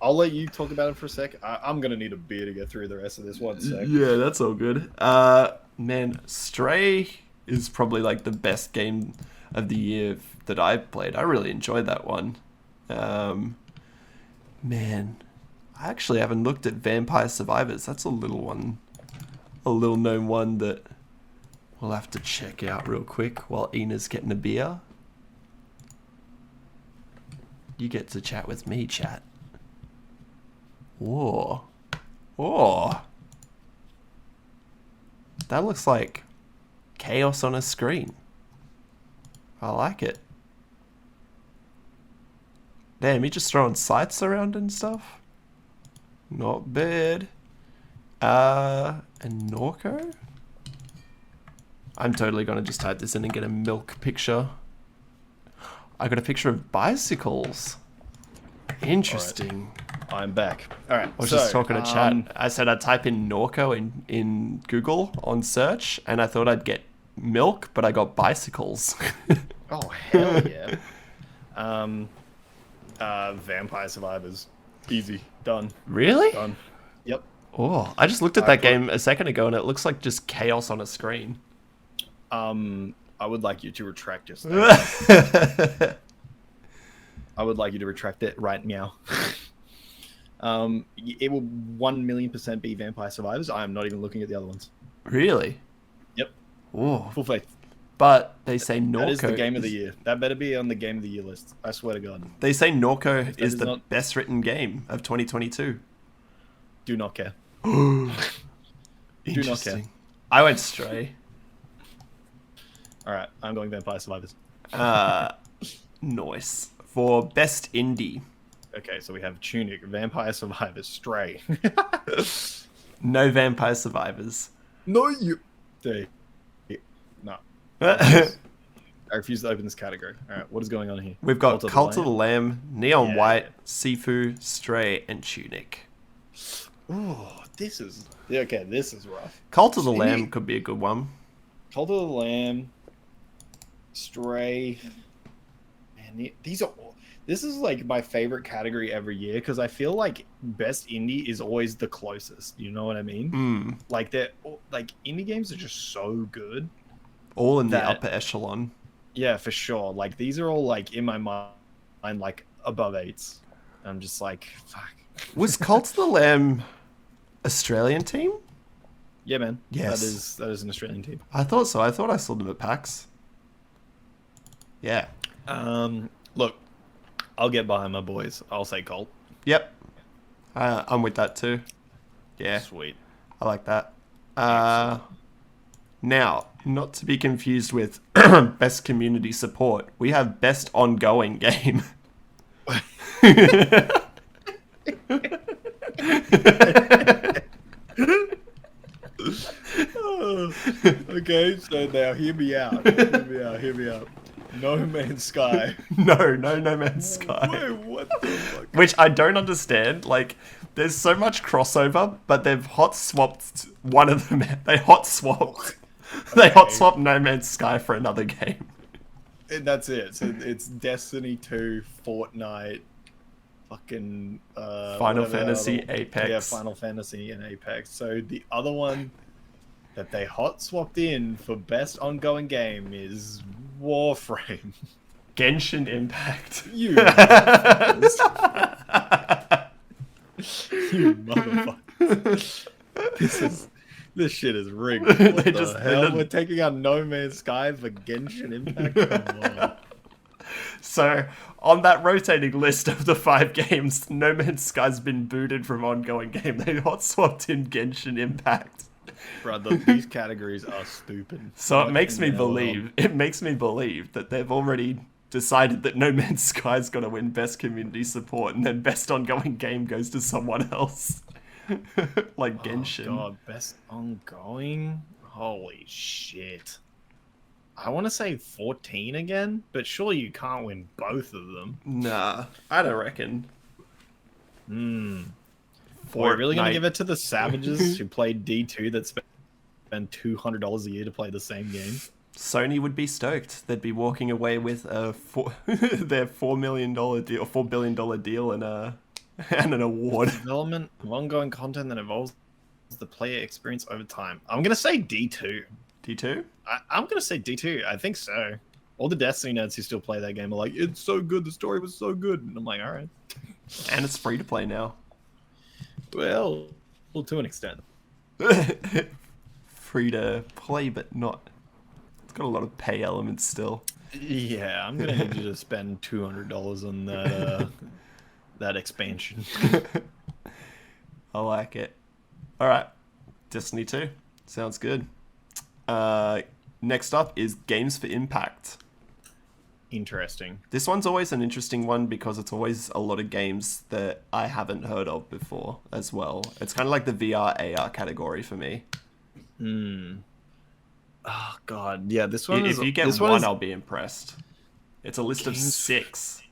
I'll let you talk about it for a sec. I'm gonna need a beer to get through the rest of this one. So Yeah, that's all good. Man, Stray is probably like the best game of the year that I've played. I really enjoyed that one. Man, I actually haven't looked at Vampire Survivors. That's a little known one that we'll have to check out real quick while Eenaa's getting a beer. You get to chat with me, chat. Whoa. Whoa. That looks like chaos on a screen. I like it. Damn, he just throwing sights around and stuff. Not bad. And Norco? I'm totally gonna just type this in and get a milk picture. I got a picture of bicycles. Interesting. I'm back. All right. I was just talking to chat. I said I'd type in Norco in Google on search, and I thought I'd get milk, but I got bicycles. Oh hell yeah. Vampire Survivors. Easy. Done. Really? Done. Yep. Oh, I just looked at that game a second ago, and it looks like just chaos on a screen. I would like you to retract your statement. I would like you to retract it right now. It will 1,000,000% be Vampire Survivors. I am not even looking at the other ones. Really? Yep. Oh. Full faith. But they say Norco. That is the game of the year. That better be on the game of the year list. I swear to God. They say Norco is is the not- best written game of 2022. Do not care. Interesting. I went Stray. All right, I'm going Vampire Survivors. Nice. For best indie. Okay, so we have Tunic, Vampire Survivors, Stray. No Vampire Survivors. No, you. No. I refuse to open this category. All right, what is going on here? We've got Cult of the Lamb, Neon Yeah. White, Sifu, Stray, and Tunic. Oh, this is okay. This is rough. Cult of the Lamb could be a good one. Cult of the Lamb, Stray. Man, these are. This is like my favorite category every year because I feel like best indie is always the closest. You know what I mean? Like indie games are just so good. All in the upper echelon. Yeah, for sure. Like these are all like in my mind like above 8s. I'm just like, fuck. Was Cult of the Lamb Australian team? Yeah, man. Yes. That is an Australian team. I thought so. I thought I saw them at PAX. Yeah. Look, I'll get behind my boys. I'll say Colt. Yep. I'm with that too. Yeah. Sweet. I like that. Now, not to be confused with best community support, we have best ongoing game. Okay, so now hear me out. Hear me out. No Man's Sky. No Man's Sky. Wait, what the fuck? Which I don't understand. Like, there's so much crossover, but they've hot swapped one of them. They hot swapped No Man's Sky for another game. That's it. So it's Destiny 2, Fortnite, fucking Final Fantasy, Apex. Yeah, Final Fantasy and Apex. So the other one that they hot swapped in for best ongoing game is Warframe. Genshin Impact. You motherfuckers. You motherfuckers. This shit is rigged. What the hell? We're taking out No Man's Sky for Genshin Impact? Come on. So, on that rotating list of the 5 games, No Man's Sky's been booted from ongoing game. They hot swapped in Genshin Impact. Brother, these categories are stupid. So it makes me believe that they've already decided that No Man's Sky's gonna win best community support, and then best ongoing game goes to someone else. Like Genshin. Oh god, best ongoing? Holy shit. I want to say 14 again, but surely you can't win both of them. Nah, I don't reckon. We're really going to give it to the savages who played D2 that spend $200 a year to play the same game? Sony would be stoked. They'd be walking away with their $4 million deal, $4 billion deal, and an award. Development of ongoing content that evolves the player experience over time. I'm going to say D2. D2? I'm going to say D2. I think so. All the Destiny nerds who still play that game are like, it's so good. The story was so good. And I'm like, all right. And it's free to play now. Well, to an extent. Free to play, but not. It's got a lot of pay elements still. Yeah, I'm going to need you to spend $200 on that, that expansion. I like it. All right. Destiny 2. Sounds good. Next up is Games for Impact. Interesting. This one's always an interesting one because it's always a lot of games that I haven't heard of before as well. It's kind of like the VR AR category for me. Oh god, yeah. This one. If you get one, I'll be impressed. It's a list of 6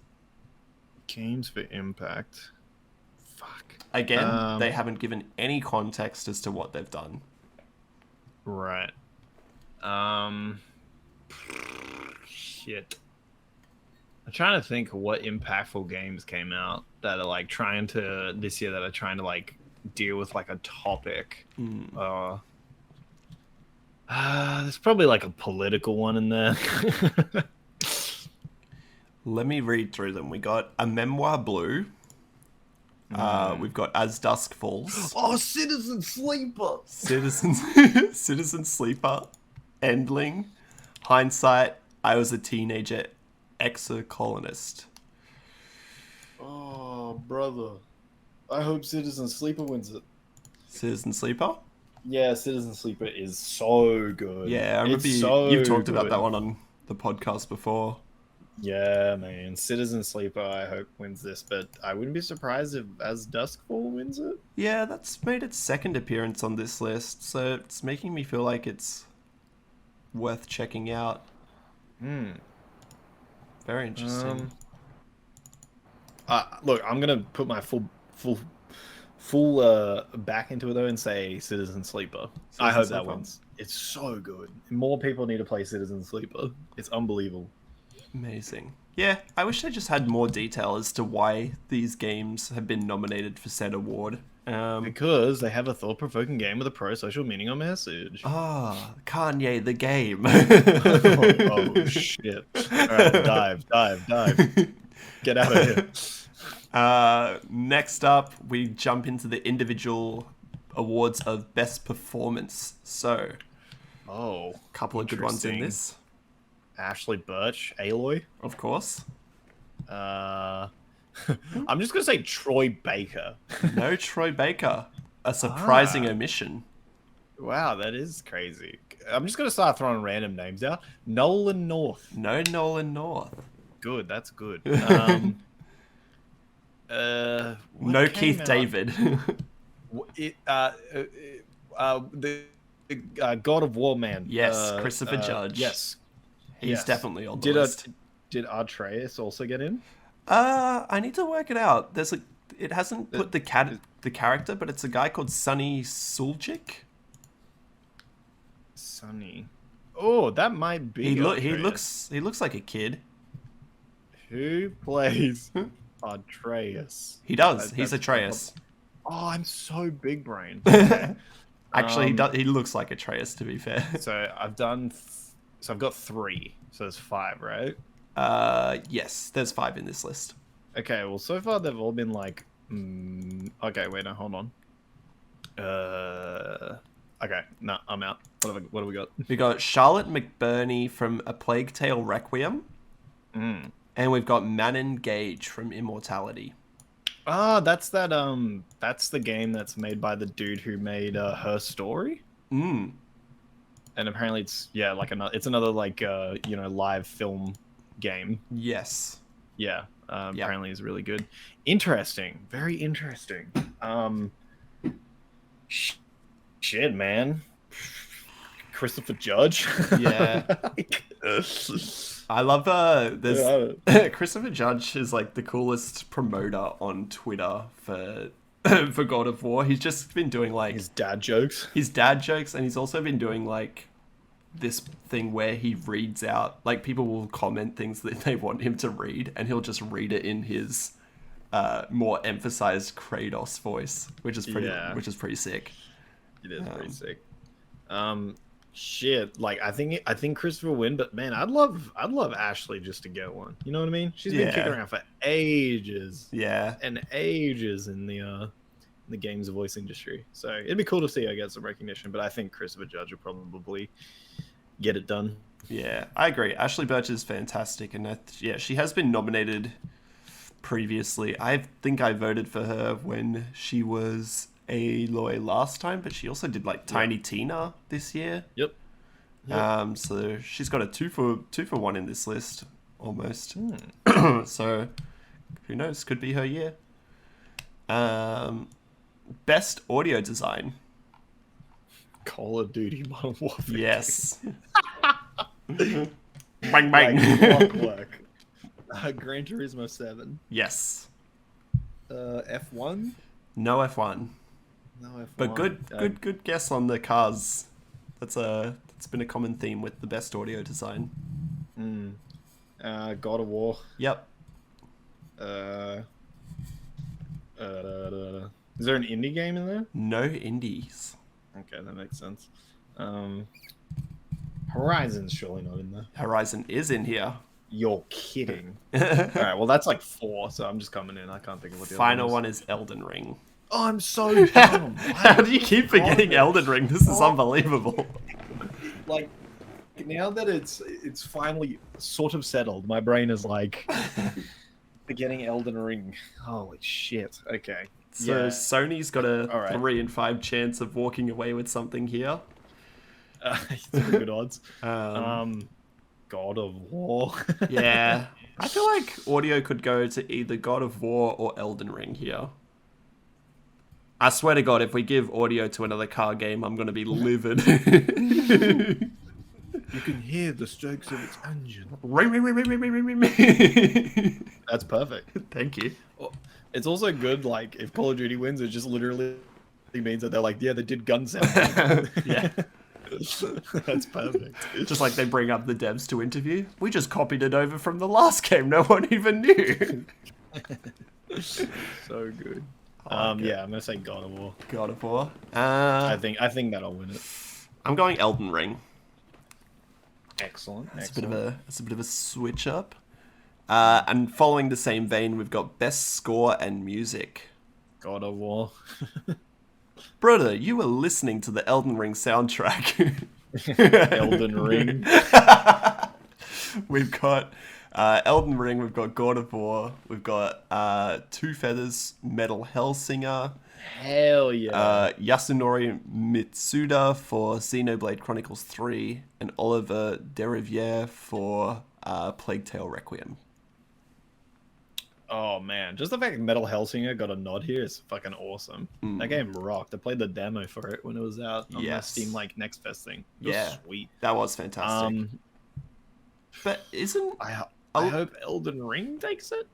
games for Impact. Fuck. Again, they haven't given any context as to what they've done. Right. Shit. I'm trying to think of what impactful games came out that are like trying to this year that are trying to like deal with like a topic. There's probably like a political one in there. Let me read through them. We got A Memoir Blue. We've got As Dusk Falls. Oh, Citizen Sleeper. Citizen Sleeper. Endling. Hindsight. I Was a Teenager. Exocolonist. Oh, brother. I hope Citizen Sleeper wins it. Citizen Sleeper? Yeah, Citizen Sleeper is so good. Yeah, I remember you've talked about that one on the podcast before. Yeah, man. Citizen Sleeper, I hope, wins this, but I wouldn't be surprised if As Duskfall wins it. Yeah, that's made its second appearance on this list, so it's making me feel like it's worth checking out. Very interesting. Look, I'm gonna put my full back into it though and say Citizen Sleeper. I hope that wins. It's so good. More people need to play Citizen Sleeper. It's unbelievable. Amazing. Yeah, I wish they just had more detail as to why these games have been nominated for said award. Because they have a thought-provoking game with a pro-social meaning or message. Kanye the game. oh shit. Alright, dive. Get out of here. Next up, we jump into the individual awards of best performance. So, a couple of good ones in this. Ashley Birch, Aloy. Of course. I'm just going to say Troy Baker. No Troy Baker. A surprising omission. Wow, that is crazy. I'm just going to start throwing random names out. Nolan North. No Nolan North. Good, that's good. No Keith David. The God of War man. Yes, Christopher Judge. Yes. He's definitely on the list. Did Atreus also get in? I need to work it out. It hasn't put the character, but it's a guy called Sonny Suljic. Sonny. Oh, that might be. He looks like a kid. Who plays Atreus? He does. He's Atreus. Oh, I'm so big brain. Okay. Actually, he looks like Atreus, to be fair. So I've got 3. So there's 5, right? Yes, there's 5 in this list. Okay, well, so far they've all been like... okay, wait, no, hold on. Okay, no, I'm out. What have we got? We got Charlotte McBurney from A Plague Tale Requiem. And we've got Manon Gage from Immortality. Ah, that's the game that's made by the dude who made Her Story. And apparently it's another like live film game. Yes. Yeah. Apparently it's really good. Interesting. Very interesting. Shit, man. Christopher Judge. Yeah. I love there's Christopher Judge is like the coolest promoter on Twitter for for God of War. He's just been doing like his dad jokes. And he's also been doing like this thing where he reads out, like people will comment things that they want him to read and he'll just read it in his more emphasized Kratos voice, which is pretty sick. It is pretty sick. Shit, like I think Christopher will win, but man, I'd love Ashley just to get one. You know what I mean? She's been kicking around for ages. Yeah. And ages in the games voice industry. So it'd be cool to see her get some recognition, but I think Christopher Judge will probably get it done. Yeah, I agree. Ashley Birch is fantastic, and she has been nominated previously. I think I voted for her when she was Aloy last time, but she also did like Tiny Tina this year. Yep. So she's got a 2 for 1 in this list almost. So who knows? Could be her year. Best audio design. Call of Duty Modern Warfare. Yes. Bang bang. Like clockwork. Gran Turismo 7. Yes. F1. No F1. No F1. But good guess on the cars. That's been a common theme with the best audio design. God of War. Yep. Is there an indie game in there? No indies. Okay, that makes sense. Horizon's surely not in there. Horizon is in here. You're kidding. Alright, well that's like 4, so I'm just coming in. I can't think of what the final other one is Elden Ring. Oh, I'm so dumb. How do you keep forgetting Elden Ring? This is unbelievable. Like, now that it's finally sort of settled, my brain is like forgetting Elden Ring. Holy shit. Okay. So Sony's got a right. 3 in 5 chance of walking away with something here. It's pretty good odds. God of War. Yeah. I feel like audio could go to either God of War or Elden Ring here. I swear to God, if we give audio to another car game, I'm going to be livid. You can hear the strokes of its engine. Ring, ring, ring, ring, ring, ring, ring, ring. That's perfect. Thank you. It's also good, like, if Call of Duty wins, it just literally means that they're like, yeah, they did gun sound. Yeah. That's perfect. Just like they bring up the devs to interview. We just copied it over from the last game. No one even knew. So good. Okay. Yeah, I'm gonna say God of War. God of War. I think that'll win it. I'm going Elden Ring. Excellent. It's a bit of a switch up. And following the same vein, we've got best score and music. God of War. Brother, you were listening to the Elden Ring soundtrack. Elden Ring. We've got Elden Ring, we've got God of War, we've got Two Feathers, Metal Hellsinger. Hell yeah. Yasunori Mitsuda for Xenoblade Chronicles 3, and Oliver Deriviere for Plague Tale Requiem. Oh man, just the fact that Metal Hellsinger got a nod here is fucking awesome. That game rocked. I played the demo for it when it was out on the Steam like Next Fest thing. It was sweet. That was fantastic. But isn't I hope Elden Ring takes it?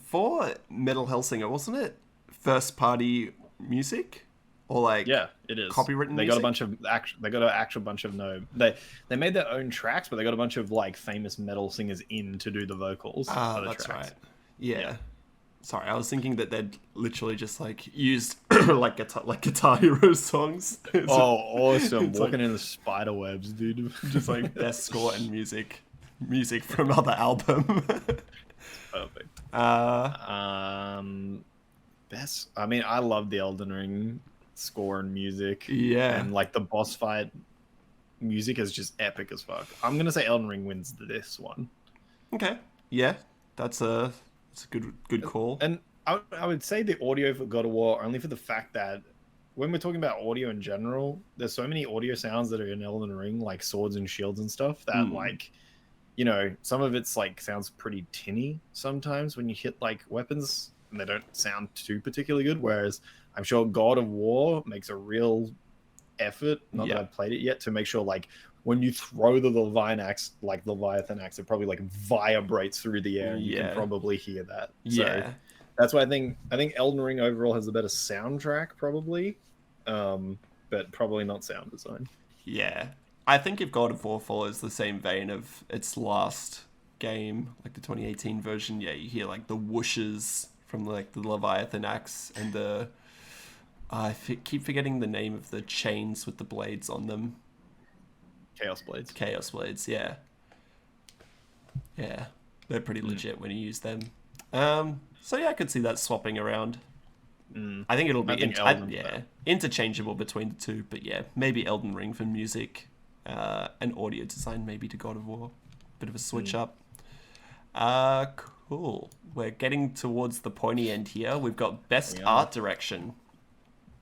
For Metal Hellsinger, wasn't it first party music or like Yeah, it is. copywritten They music? got a bunch of they got an actual bunch of they made their own tracks, but they got a bunch of like famous metal singers in to do the vocals Ah, for the that's tracks. right. Yeah. Yeah. Sorry, I was thinking that they'd literally just like used like Guitar Hero songs. Oh, awesome! It's Walking like, in the spider webs, dude. just like best score and music from other album. Perfect. uh, Best. I mean, I love the Elden Ring score and music. Yeah. And like the boss fight music is just epic as fuck. I'm gonna say Elden Ring wins this one. Okay. Yeah, that's a good call. And I would say the audio for God of War only for the fact that when we're talking about audio in general, there's so many audio sounds that are in Elden Ring, like swords and shields and stuff, that like, you know, some of it's like sounds pretty tinny sometimes when you hit like weapons and they don't sound too particularly good. Whereas I'm sure God of War makes a real effort, not that I've played it yet, to make sure like when you throw the Leviathan axe, it probably like vibrates through the air. And you can probably hear that. So that's why I think Elden Ring overall has a better soundtrack probably, but probably not sound design. Yeah. I think if God of War follows the same vein of its last game, like the 2018 version, you hear like the whooshes from like the Leviathan axe and the keep forgetting the name of the chains with the blades on them. Chaos Blades, yeah. Yeah, they're pretty legit when you use them. So yeah, I could see that swapping around. I think it'll be interchangeable between the two, but yeah, maybe Elden Ring for music, and audio design maybe to God of War. Bit of a switch up. Cool. We're getting towards the pointy end here. We've got best art direction.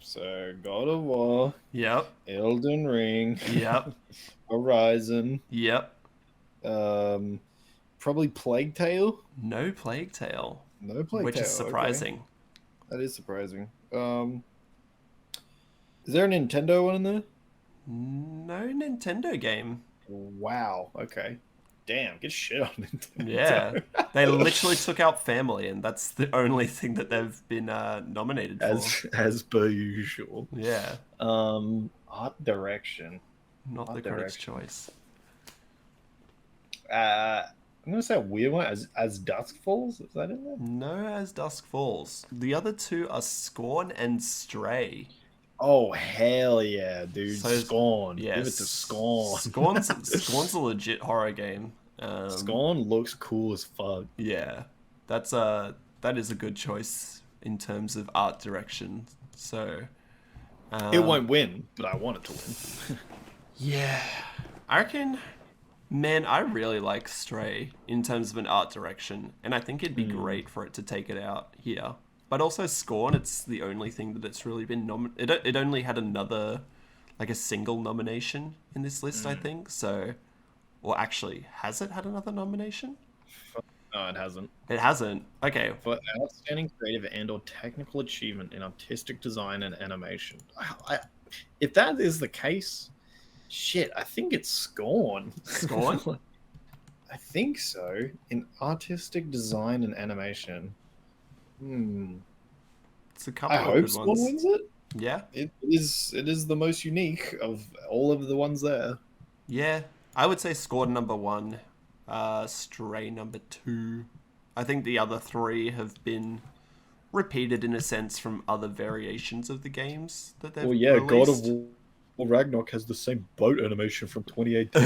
So God of War. Yep. Elden Ring. Yep. Horizon. Yep. Probably Plague Tale. No Plague Tale. No Plague Tale. Which is surprising. Okay. That is surprising. Is there a Nintendo one in there? No Nintendo game. Wow. Okay. Damn. Get shit on Nintendo. Yeah. They literally took out Family, and that's the only thing that they've been nominated for. As per usual. Yeah. Art direction. Not the correct choice. I'm gonna say a weird one. As Dusk Falls, is that in there? No, As Dusk Falls. The other two are Scorn and Stray. Oh hell yeah, dude! So, Scorn. Yeah, give it to Scorn. Scorn's a legit horror game. Scorn looks cool as fuck. Yeah, that is a good choice in terms of art direction. So it won't win, but I want it to win. Yeah, I reckon. Man, I really like Stray in terms of an art direction, and I think it'd be great for it to take it out here. But also Scorn, it's the only thing that it's really been it only had another, like a single nomination in this list, I think. So, or actually, has it had another nomination? No, it hasn't. It hasn't. Okay. For outstanding creative and/or technical achievement in artistic design and animation. If that is the case, shit, I think it's Scorn. Scorn? I think so. In artistic design and animation. It's a couple I of hope good Scorn ones. wins it. Yeah. It is the most unique of all of the ones there. Yeah. I would say Scorn number 1, Stray number 2. I think the other 3 have been repeated in a sense from other variations of the games that they've released. God of War Ragnarok has the same boat animation from 2018.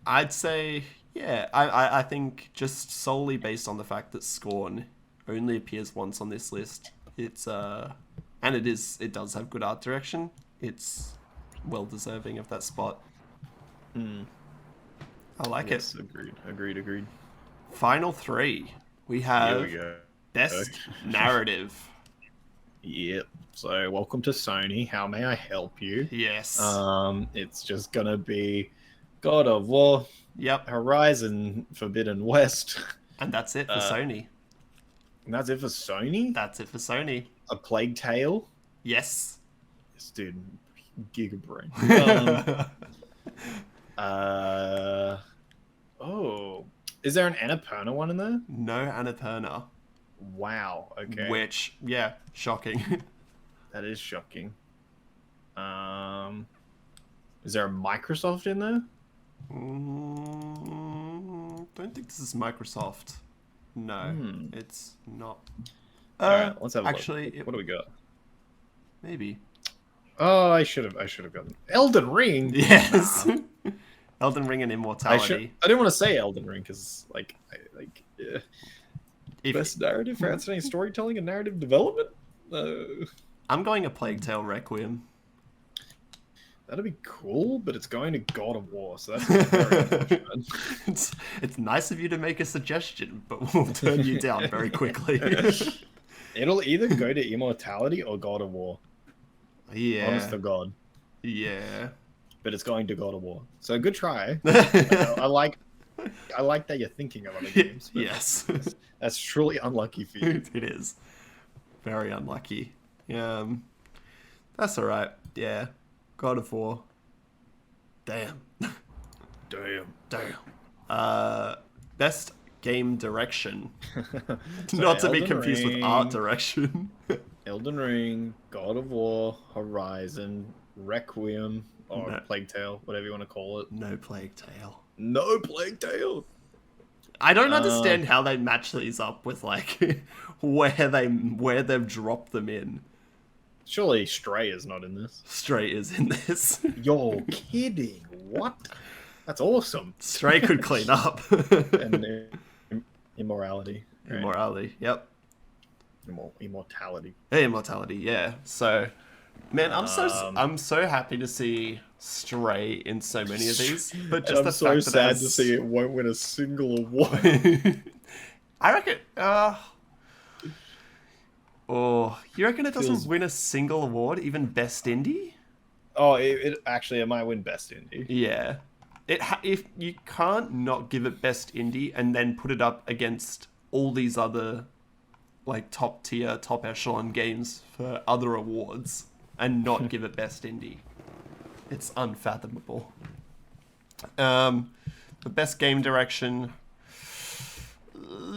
I'd say, yeah, I think just solely based on the fact that Scorn only appears once on this list, it's and it does have good art direction. It's well deserving of that spot. I like it. Agreed. Final 3. We have best narrative. Yep. So welcome to Sony. How may I help you? Yes. It's just gonna be God of War. Yep. Horizon Forbidden West. And that's it for Sony. And that's it for Sony? That's it for Sony. A Plague Tale? Yes. Yes, dude. Giga brain. Is there an Annapurna one in there? No Annapurna. Wow. Okay. Which, yeah, shocking. That is shocking. Is there a Microsoft in there? Don't think this is Microsoft. No, Hmm. it's not. All right, let's have a Actually, look. What do we got? maybe. Oh, I should have gotten Elden Ring. Yes. Nah. Elden Ring and Immortality. I didn't want to say Elden Ring because, yeah. If, Best narrative for outstanding storytelling and narrative development. I'm going a Plague Tale Requiem. That'd be cool, but it's going to God of War, so that's very unfortunate. It's nice of you to make a suggestion, but we'll turn you down very quickly. It'll either go to Immortality or God of War. Yeah. Honest to God. Yeah. But it's going to God of War. So good try. I like that you're thinking of other games. But Yes. that's truly unlucky for you. It is. Very unlucky. That's alright. Yeah. God of War. Damn. Damn. Best game direction. So Not to be Elden confused with Ring, art direction. Elden Ring, God of War, Horizon, Requiem, or No. Plague Tale, whatever you want to call it. No Plague Tale. No Plague Tale. I don't understand how they match these up with like where they've dropped them in. Surely Stray is not in this. Stray is in this. You're kidding. What? That's awesome. Stray could clean up. And immorality. Right? Immorality, yep. Immortality. Hey, Immortality, yeah. So, man, I'm so happy to see Stray in so many of these. But just And the I'm so fact that sad to see it won't win a single award. I reckon. You reckon it doesn't Feels- win a single award, even Best Indie? Oh, it might win Best Indie. Yeah. If you can't not give it Best Indie and then put it up against all these other like top tier, top echelon games for other awards and not give it Best Indie. It's unfathomable. The best game direction.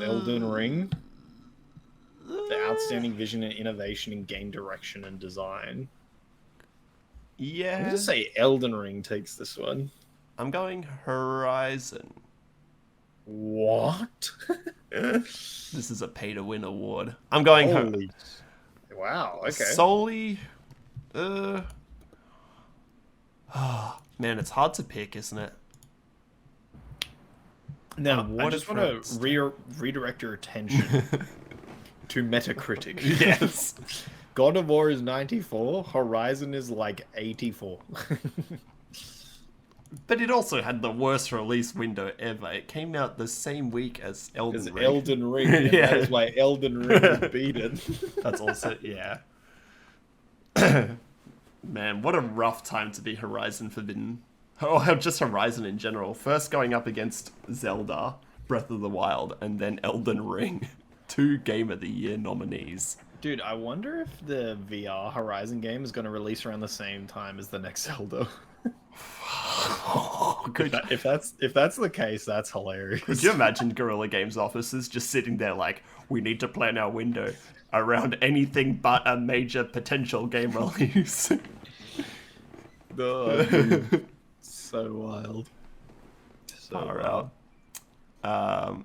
Elden Ring. The outstanding vision and innovation in game direction and design. I'm Yeah. gonna say Elden Ring takes this one. I'm going Horizon. What? This is a pay to win award. I'm going Holy. Wow. Okay. solely. Man, it's hard to pick, isn't it? Now, I Award just of want to Friends. redirect your attention to Metacritic. Yes. God of War is 94. Horizon is like 84. But it also had the worst release window ever. It came out the same week as Elden It's Ring. Elden Ring. And Yeah. That is why Elden Ring is beaten. That's also, yeah. Man, what a rough time to be Horizon Forbidden. Oh, just Horizon in general. First going up against Zelda, Breath of the Wild, and then Elden Ring. 2 Game of the Year nominees. Dude, I wonder if the VR Horizon game is going to release around the same time as the next Zelda. If that's the case, that's hilarious. Could you imagine Guerrilla Games offices just sitting there like, we need to plan our window around anything but a major potential game release? Oh, dude. So wild. So Far out.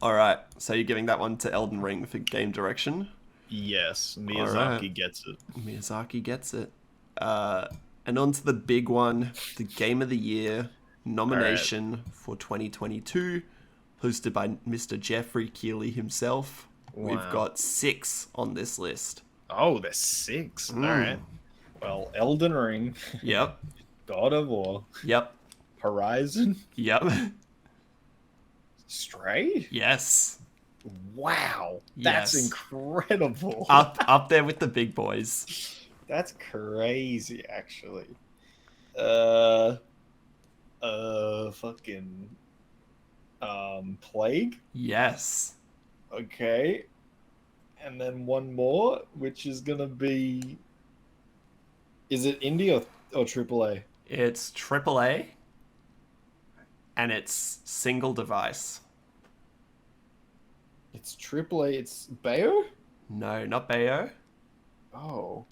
Alright, so you're giving that one to Elden Ring for game direction? Yes, Miyazaki Alright. gets it. Miyazaki gets it. And on to the big one, the Game of the Year nomination for 2022, hosted by Mr. Jeffrey Keighley himself. We've Wow. got 6 on this list. Oh, there's 6. Mm. All right. Well, Elden Ring, Yep, God of War, yep, Horizon, yep. Stray. Yes. Wow, that's Yes. incredible. Up there with the big boys. That's crazy, actually. Fucking, Plague. Yes. Okay, and then one more, which is gonna be. Is it indie or AAA? It's AAA. And it's single device. It's AAA. It's Bayo? No, not Bayo. Oh.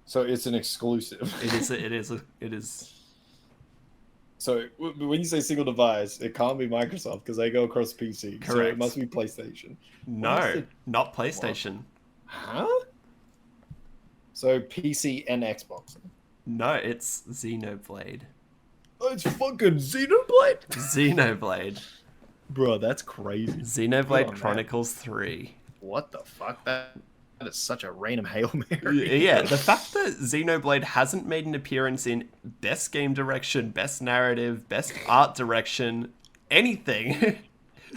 So it's an exclusive. It is. So when you say single device, it can't be Microsoft because they go across PC. Correct. So it must be PlayStation. No, not PlayStation. Huh? So PC and Xbox. No, it's Xenoblade. Oh, it's fucking Xenoblade? Xenoblade. Bro, that's crazy. Xenoblade Chronicles 3. What the fuck? That is such a random Hail Mary. Yeah, the fact that Xenoblade hasn't made an appearance in Best Game Direction, Best Narrative, Best Art Direction, anything.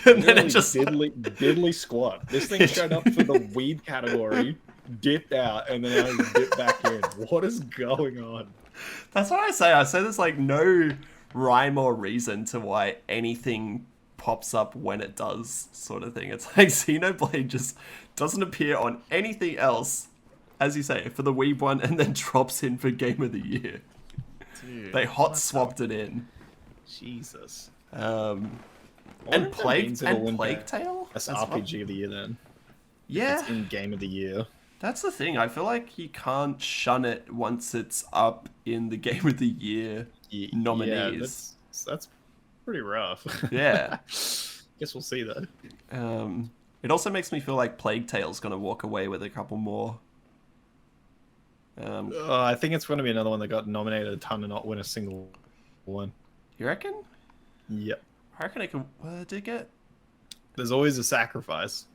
And then it just diddly squat. This thing showed up for the weed category, dipped out, and then I dipped back in. What is going on? That's what I say. I say there's like no rhyme or reason to why anything pops up when it does, sort of thing. It's like Xenoblade just doesn't appear on anything else, as you say, for the Weeb one, and then drops in for Game of the Year. Dude, they hot swapped it in. Jesus. And Plague Tale? That's RPG of the Year then. Yeah. It's in Game of the Year. That's the thing. I feel like you can't shun it once it's up in the Game of the Year nominees. Yeah, that's pretty rough. Yeah. Guess we'll see that. It also makes me feel like Plague Tale's going to walk away with a couple more. I think it's going to be another one that got nominated a ton and not win a single one. You reckon? Yep. I reckon it could... did it get... There's always a sacrifice.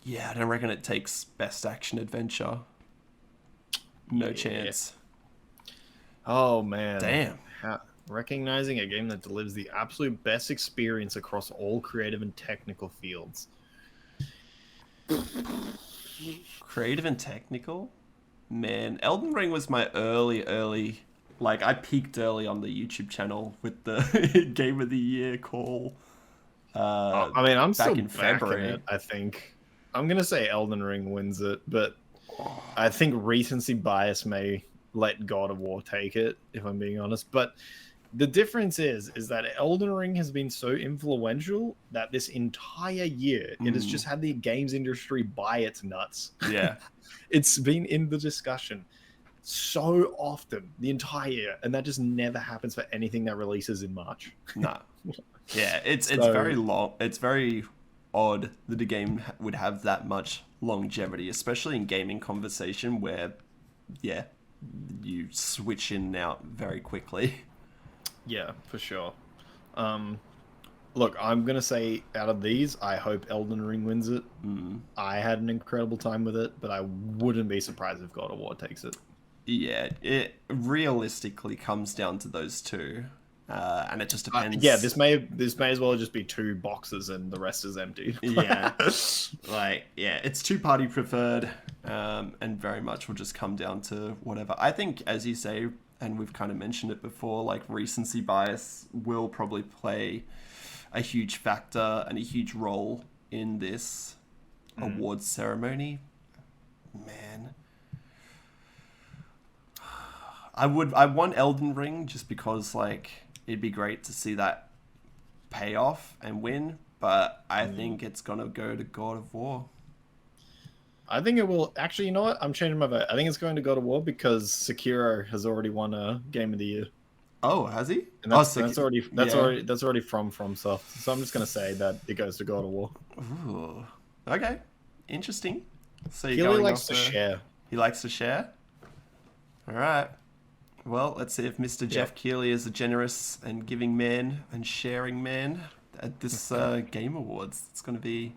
Yeah, I don't reckon it takes Best Action Adventure. No chance. Oh, man. Damn. Recognizing a game that delivers the absolute best experience across all creative and technical fields. Creative and technical? Man, Elden Ring was my early... Like, I peaked early on the YouTube channel with the Game of the Year call. I mean, I'm back still in February. It, I think. I'm going to say Elden Ring wins it, but I think recency bias may let God of War take it, if I'm being honest. But the difference is that Elden Ring has been so influential that this entire year, it has just had the games industry by its nuts. Yeah. It's been in the discussion so often the entire year, and that just never happens for anything that releases in March. Nah. Yeah, it's very long. It's very odd that a game would have that much longevity, especially in gaming conversation where, yeah, you switch in and out very quickly. Yeah, for sure. Look, I'm going to say out of these, I hope Elden Ring wins it. I had an incredible time with it, but I wouldn't be surprised if God of War takes it. Yeah, it realistically comes down to those two. And it just depends. Yeah, this may as well just be 2 boxes and the rest is empty. Yeah. It's 2-party preferred, and very much will just come down to whatever. I think, as you say, and we've kind of mentioned it before, like recency bias will probably play a huge factor and a huge role in this awards ceremony. Man. I want Elden Ring just because, like, it'd be great to see that pay off and win, but I think it's gonna go to God of War. I think it will. Actually, you know what? I'm changing my vote. I think it's going to God of War because Sekiro has already won a Game of the Year. Oh, has he? And that's already from FromSoft. So I'm just gonna say that it goes to God of War. Ooh. Okay. Interesting. So he really likes to share. He likes to share? Alright. Well, let's see if Mr. Jeff Keighley is a generous and giving man and sharing man at this Game Awards. It's going to be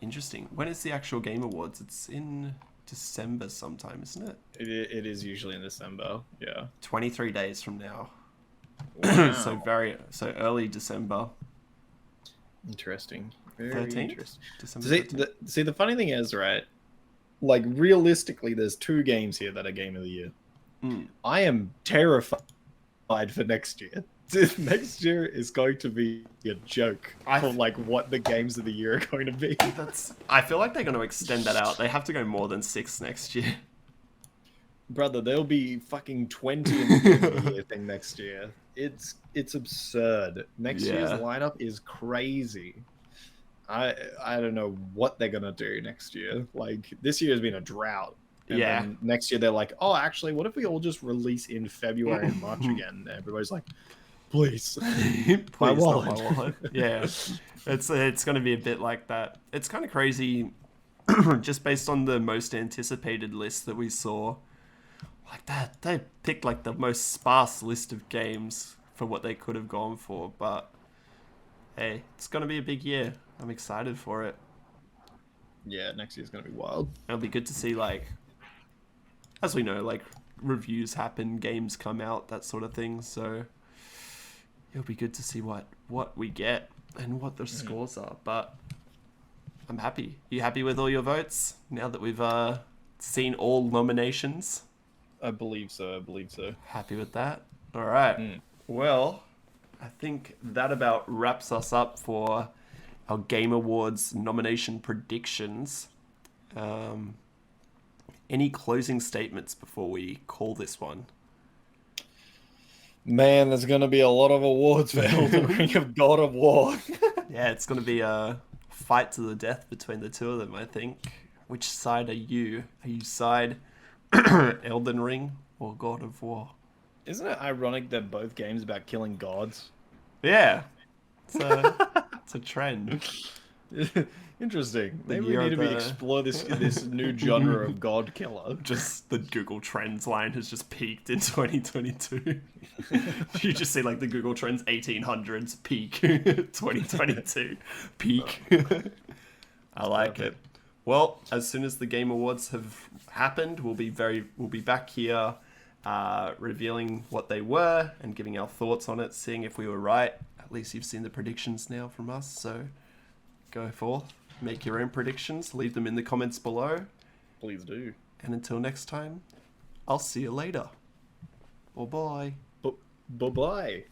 interesting. When is the actual Game Awards? It's in December sometime, isn't it? It is usually in December, yeah. 23 days from now. Wow. so early December. Interesting. 13th? Interesting. December 13th. The funny thing is, right, like realistically, there's 2 games here that are Game of the Year. I am terrified for next year. Next year is going to be a joke from like what the games of the year are going to be. I feel like they're going to extend that out. They have to go more than 6 next year. Brother, there'll be fucking 20 in the Game of the Year thing next year. It's absurd. Next year's lineup is crazy. I don't know what they're gonna do next year. Like this year has been a drought. And Yeah. then next year they're like, oh, actually, what if we all just release in February and March again? And everybody's like, please, Please, my not wallet. my wallet. Yeah, it's going to be a bit like that. It's kind of crazy, just based on the most anticipated list that we saw. Like that, they picked like the most sparse list of games for what they could have gone for. But hey, it's going to be a big year. I'm excited for it. Yeah, next year's gonna be wild. It'll be good to see, like, as we know, like reviews happen, games come out, that sort of thing. So it'll be good to see what we get and what the scores are. But I'm happy. You happy with all your votes now that we've seen all nominations? I believe so. Happy with that? All right. Well, I think that about wraps us up for our Game Awards nomination predictions. Any closing statements before we call this one? Man, there's gonna be a lot of awards for Elden Ring of God of War. Yeah, it's going to be a fight to the death between the two of them, I think. Which side are you? Are you side Elden Ring or God of War? Isn't it ironic that both games about killing gods? Yeah. It's a trend. Interesting. Maybe we year need of to the- explore this new genre of god killer. Just the Google Trends line has just peaked in 2022. You just see like the Google Trends 1800s peak, 2022 peak. I like it. Well, as soon as the Game Awards have happened, we'll be back here revealing what they were and giving our thoughts on it, seeing if we were right. At least you've seen the predictions now from us, so go forth, make your own predictions, leave them in the comments below. Please do. And until next time, I'll see you later. Bye-bye. Bye-bye.